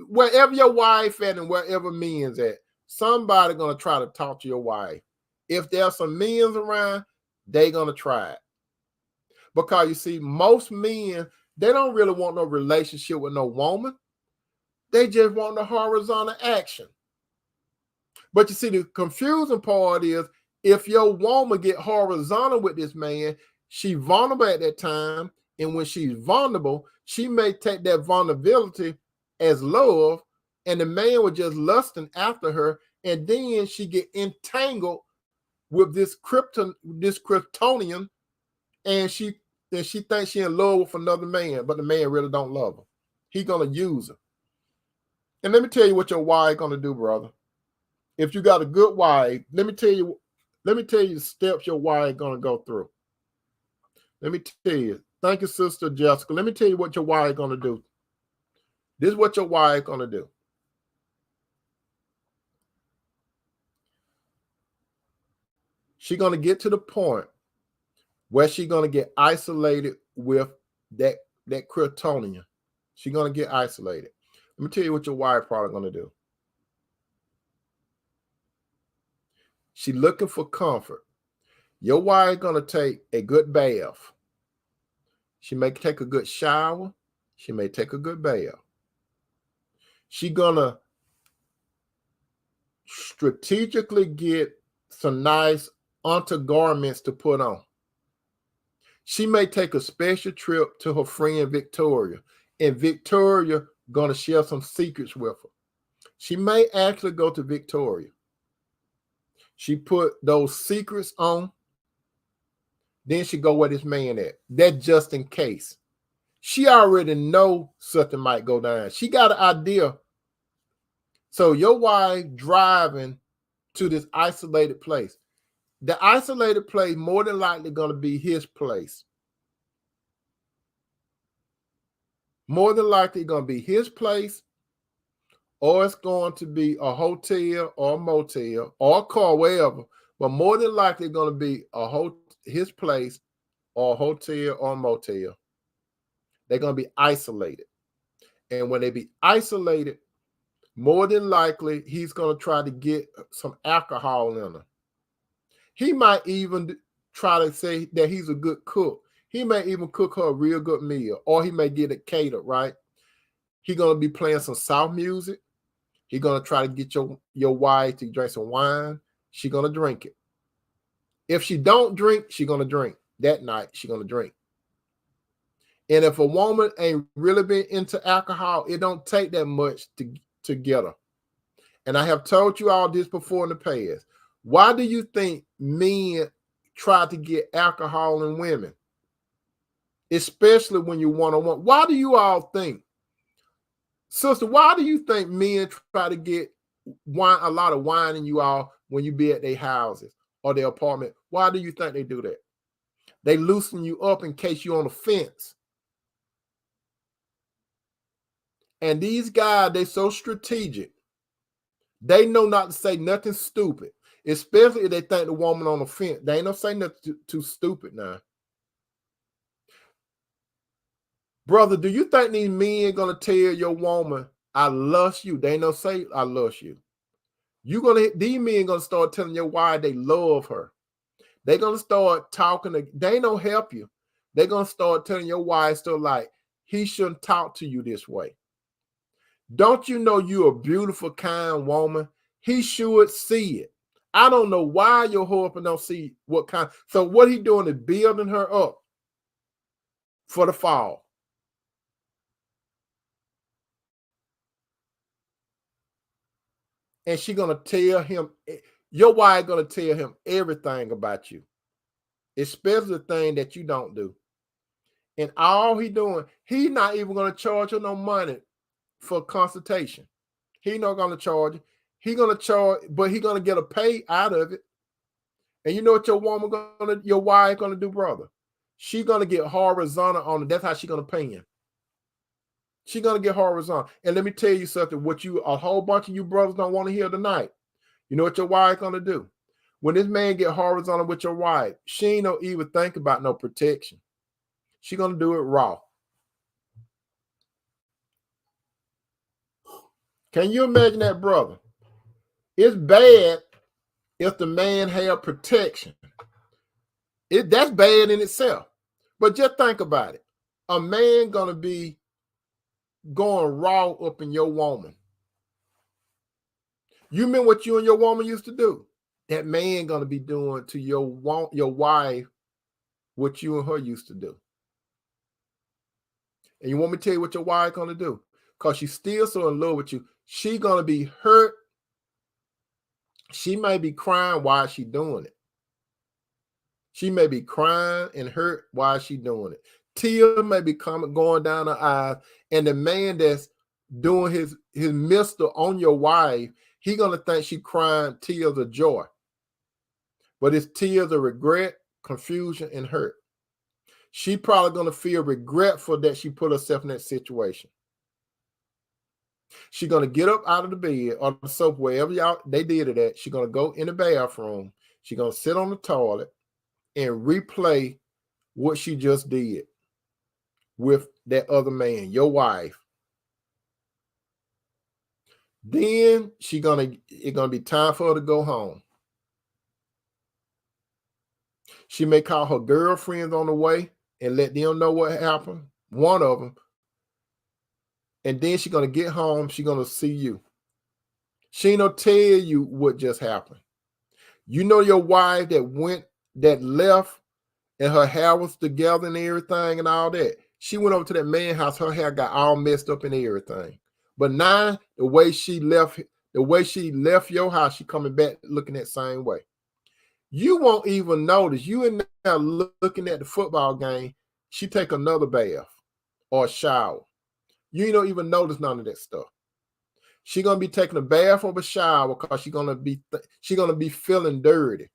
Speaker 1: wherever your wife at and wherever men's at, somebody gonna try to talk to your wife. If there's some men's around, they gonna try it. Because you see, most men, they don't really want no relationship with no woman. They just want the horizontal action. But you see, the confusing part is if your woman get horizontal with this man, she vulnerable at that time. And when she's vulnerable, she may take that vulnerability as love, and the man was just lusting after her, and then she get entangled with this Kryptonian, and she thinks she in love with another man, but the man really don't love her. He gonna use her. And let me tell you what your wife gonna do, brother. If you got a good wife, let me tell you the steps your wife gonna go through. Let me tell you. Thank you, Sister Jessica. Let me tell you what your wife gonna do. This is what your wife gonna do. She's gonna get to the point where she's gonna get isolated with that Kryptonian. She's gonna get isolated. Let me tell you what your wife probably gonna do. She's looking for comfort. Your wife gonna take a good bath. She may take a good shower. She may take a good bath. She's gonna strategically get some nice undergarments to put on. She may take a special trip to her friend Victoria, and Victoria gonna share some secrets with her. She may actually go to Victoria. She put those secrets on. Then she go where this man at. That just in case. She already know something might go down. She got an idea. So your wife driving to this isolated place. The isolated place more than likely going to be his place. More than likely going to be his place, or it's going to be a hotel or a motel or a car, wherever. But more than likely going to be his place or a hotel or a motel. They're going to be isolated. And when they be isolated, more than likely, he's going to try to get some alcohol in her. He might even try to say that he's a good cook. He may even cook her a real good meal, or he may get it catered, right? He's going to be playing some soft music. He's going to try to get your wife to drink some wine. She's going to drink it. If she don't drink, she's going to drink. That night, she's going to drink. And if a woman ain't really been into alcohol, it don't take that much to get her. And I have told you all this before in the past. Why do you think men try to get alcohol in women? Especially when you're one-on-one. Why do you all think Sister, why do you think men try to get wine, a lot of wine in you all when you be at their houses or their apartment? Why do you think they do that? They loosen you up in case you're on the fence. And these guys, they so strategic. They know not to say nothing stupid, especially if they think the woman on the fence. They ain't no say nothing too stupid now. Brother, do you think these men gonna tell your woman, I love you? They ain't no say, I love you. These men gonna start telling your wife they love her. They gonna start talking, they ain't no help you. They gonna start telling your wife stuff like, he shouldn't talk to you this way. Don't you know you're a beautiful, kind woman? He should see it. I don't know why your husband don't see what kind. So what he doing is building her up for the fall. And she gonna tell him, your wife gonna tell him everything about you, especially the thing that you don't do. And all he doing, he not even gonna charge her no money for consultation. He not gonna charge you. He gonna charge, but he gonna get a pay out of it. And you know what your wife gonna do, brother? She gonna get horizontal on it. That's how she gonna pay him. She gonna get horizontal. And let me tell you something, what a whole bunch of you brothers don't want to hear tonight. You know what your wife gonna do? When this man get horizontal with your wife, she ain't no even think about no protection. She gonna do it raw. Can you imagine that, brother? It's bad if the man have protection. That's bad in itself. But just think about it. A man gonna be going raw up in your woman. You remember what you and your woman used to do? That man gonna be doing to your wife what you and her used to do. And you want me to tell you what your wife gonna do? Because she's still so in love with you. She gonna be hurt. She may be crying while she doing it. She may be crying and hurt while she doing it. Tears may be going down her eyes. And the man that's doing his mister on your wife, he gonna think she crying tears of joy. But it's tears of regret, confusion, and hurt. She probably gonna feel regretful that she put herself in that situation. She's gonna get up out of the bed or the sofa, wherever they did it at. She's gonna go in the bathroom. She's gonna sit on the toilet and replay what she just did with that other man, your wife. Then it's gonna be time for her to go home. She may call her girlfriends on the way and let them know what happened, one of them. And then she's gonna get home, she's gonna see you. She ain't gonna tell you what just happened. You know your wife that left and her hair was together and everything and all that. She went over to that man's house, her hair got all messed up and everything. But now the way she left your house, she coming back looking that same way. You won't even notice. You in there looking at the football game, she take another bath or a shower. You don't even notice none of that stuff. She gonna be taking a bath or a shower because she gonna be feeling dirty.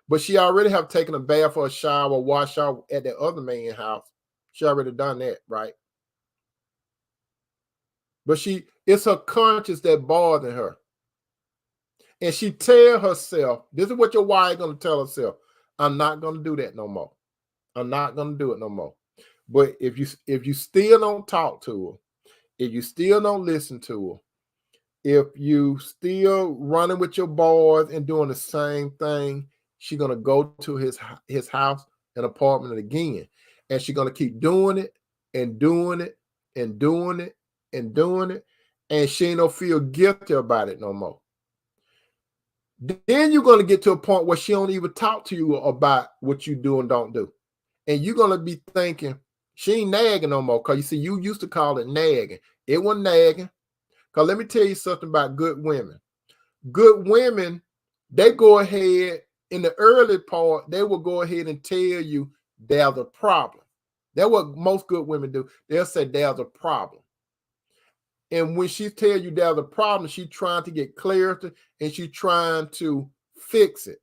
Speaker 1: But she already have taken a bath or a shower, wash out at that other man's house. She already done that, right? But it's her conscience that bothering her. And she tell herself, this is what your wife gonna tell herself, I'm not gonna do that no more. I'm not gonna do it no more. But if you still don't talk to her, if you still don't listen to her, if you still running with your boys and doing the same thing, she's gonna go to his house and apartment again. And she's gonna keep doing it and doing it and doing it and doing it. And she ain't gonna feel guilty about it no more. Then you're gonna get to a point where she don't even talk to you about what you do and don't do. And you're gonna be thinking, she ain't nagging no more. Because you see, you used to call it nagging. It wasn't nagging. Because let me tell you something about good women. Good women, they go ahead, in the early part, they will go ahead and tell you there's a problem. That's what most good women do. They'll say there's a problem. And when she tells you there's a problem, she's trying to get clarity and she's trying to fix it.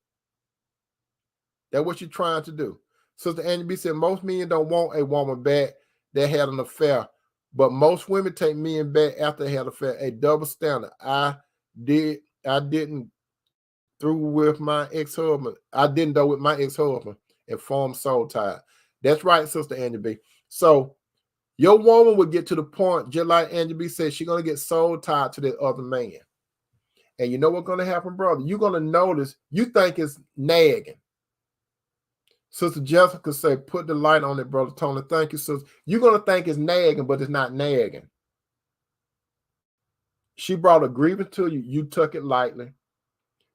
Speaker 1: That's what she's trying to do. Sister Angie B said, most men don't want a woman back that had an affair, but most women take men back after they had an affair. A double standard. I didn't through with my ex-husband. I didn't though with my ex-husband and formed soul tie. That's right, Sister Angie B. So your woman will get to the point, just like Angie B said, she's going to get soul tied to that other man. And you know what's going to happen, brother? You're going to notice, you think it's nagging. Sister Jessica said, put the light on it, Brother Tony. Thank you, sister. You're going to think it's nagging, but it's not nagging. She brought a grievance to you. You took it lightly.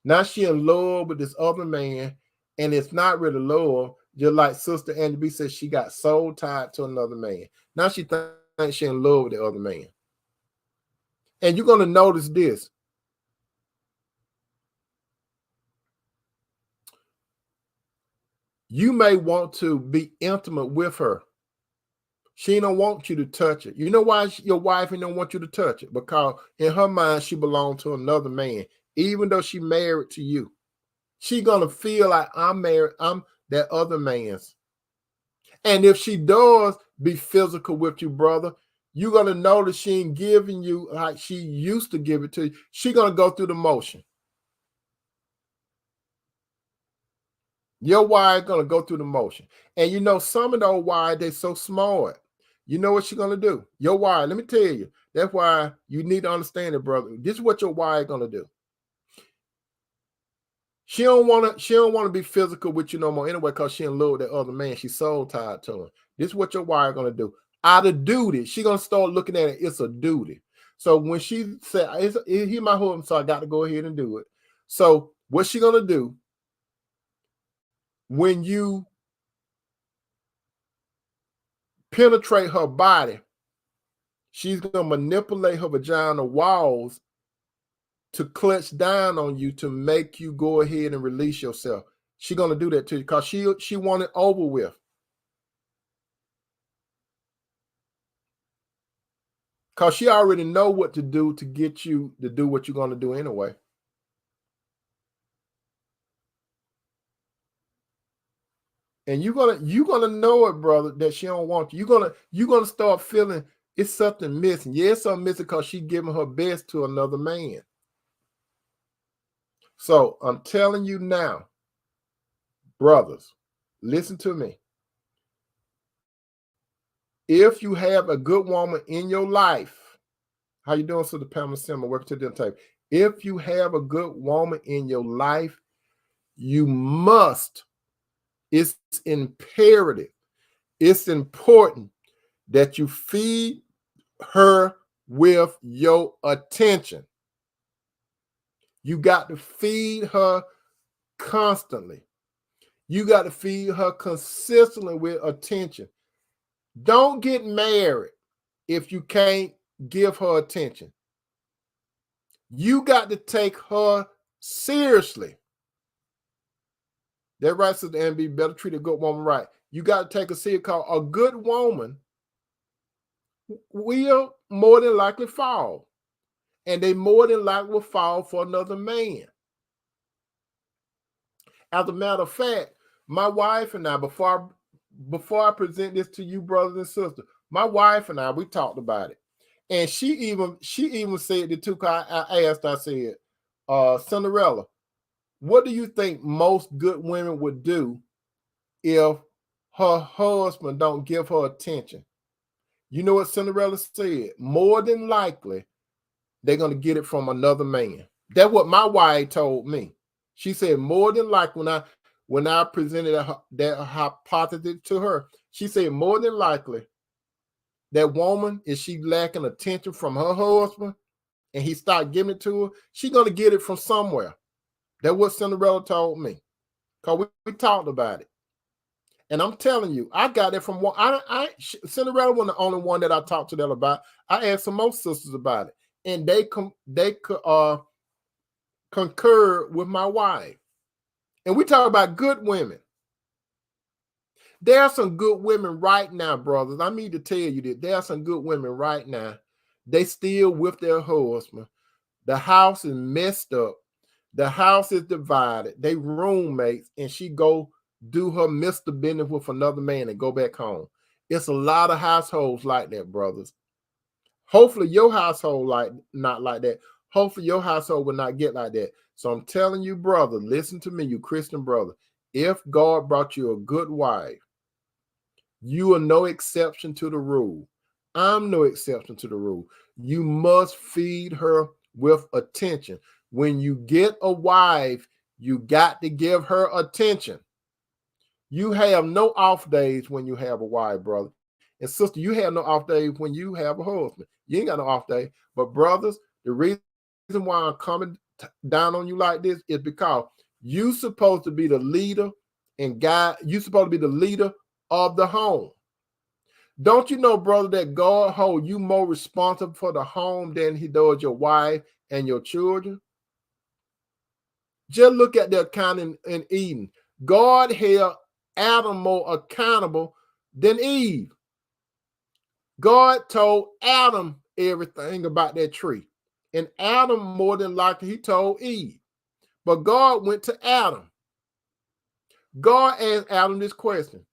Speaker 1: Now she in love with this other man, and it's not really love. Just like Sister Angie B said, she got soul tied to another man. Now she thinks she's in love with the other man. And you're going to notice this. You may want to be intimate with her. She don't want you to touch it. You know why your wife don't want you to touch it? Because in her mind, she belongs to another man, even though she married to you. She gonna feel like I'm married, I'm that other man's. And if she does be physical with you, brother, you're gonna notice she ain't giving you like she used to give it to you. She gonna go through the motion. Your wife gonna go through the motion. And you know, some of those wives, they so smart. You know what she's gonna do? Your wife, let me tell you, that's why you need to understand it, brother. This is what your wife gonna do. She don't want to be physical with you no more anyway, because she in love with that other man. She's soul tied to him. This is what your wife gonna do. Out of duty, she gonna start looking at it. It's a duty. So when she said, "He my husband, so I got to go ahead and do it." So what she gonna do when you penetrate her body? She's gonna manipulate her vagina walls to clutch down on you to make you go ahead and release yourself. She's gonna do that to you because she want it over with. Because she already know what to do to get you to do what you're gonna do anyway. And you're gonna know it, brother, that she don't want you. You're gonna start feeling it's something missing. Yeah, it's something missing because she's giving her best to another man. So I'm telling you now, brothers, listen to me. If you have a good woman in your life, how you doing, Sister Pamela Simmer? Welcome to the dinner table. If you have a good woman in your life, you must, it's imperative, it's important that you feed her with your attention. You got to feed her constantly. You got to feed her consistently with attention. Don't get married if you can't give her attention. You got to take her seriously. That right, Sister Angie, better treat a good woman right. You got to take her seriously because a good woman will more than likely fall. And they more than likely will fall for another man. As a matter of fact, my wife and I, before I present this to you, brothers and sisters, my wife and I, we talked about it. And she even said it too, because I asked, I said, Cinderella, what do you think most good women would do if her husband don't give her attention? You know what Cinderella said? More than likely, they're going to get it from another man. That's what my wife told me. She said more than likely, when I presented that hypothesis to her, she said more than likely that woman, if she lacking attention from her husband and he start giving it to her, she's going to get it from somewhere. That's what Cinderella told me, because we talked about it. And I'm telling you, I got it from one. Cinderella wasn't the only one that I talked to them about. I asked some more sisters about it, and they concur with my wife. And we talk about good women. There are some good women right now, brothers. I need to tell you that there are some good women right now They still with their husband. The house is messed up. The house is divided. They roommates, and she go do her Mr. business with another man and go back home. It's a lot of households like that, brothers. Hopefully your household not like that. Hopefully your household will not get like that. So I'm telling you, brother, listen to me, you Christian brother. If God brought you a good wife, you are no exception to the rule. I'm no exception to the rule. You must feed her with attention. When you get a wife, you got to give her attention. You have no off days when you have a wife, brother. And sister, you have no off days when you have a husband. You ain't got no off day. But brothers, the reason why I'm coming down on you like this is because you supposed to be the leader and guide. You supposed to be the leader of the home. Don't you know, brother, that God hold you more responsible for the home than he does your wife and your children? Just look at the account in Eden. God held Adam more accountable than Eve. God told Adam everything about that tree. And Adam, more than likely, he told Eve. But God went to Adam. God asked Adam this question.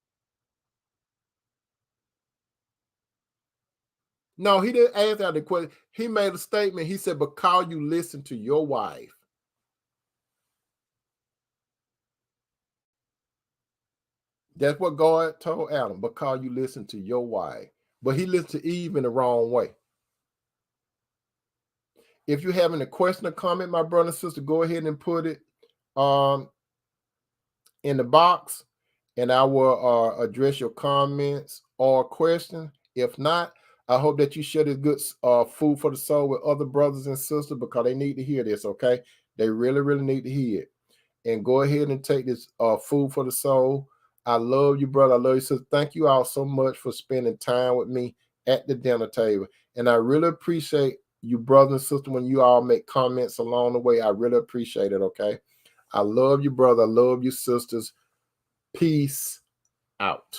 Speaker 1: No, he didn't ask Adam the question. He made a statement. He said, because you listen to your wife. That's what God told Adam, because you listen to your wife. But he listened to Eve in the wrong way. If you have any question or comment, my brother and sister, go ahead and put it in the box, and I will address your comments or questions. If not, I hope that you share this good food for the soul with other brothers and sisters, because they need to hear this, okay? They really, really need to hear it. And go ahead and take this food for the soul. I love you, brother. I love you, sister. Thank you all so much for spending time with me at the dinner table. And I really appreciate you, brothers and sisters, when you all make comments along the way. I really appreciate it, okay? I love you, brother. I love you, sisters. Peace out.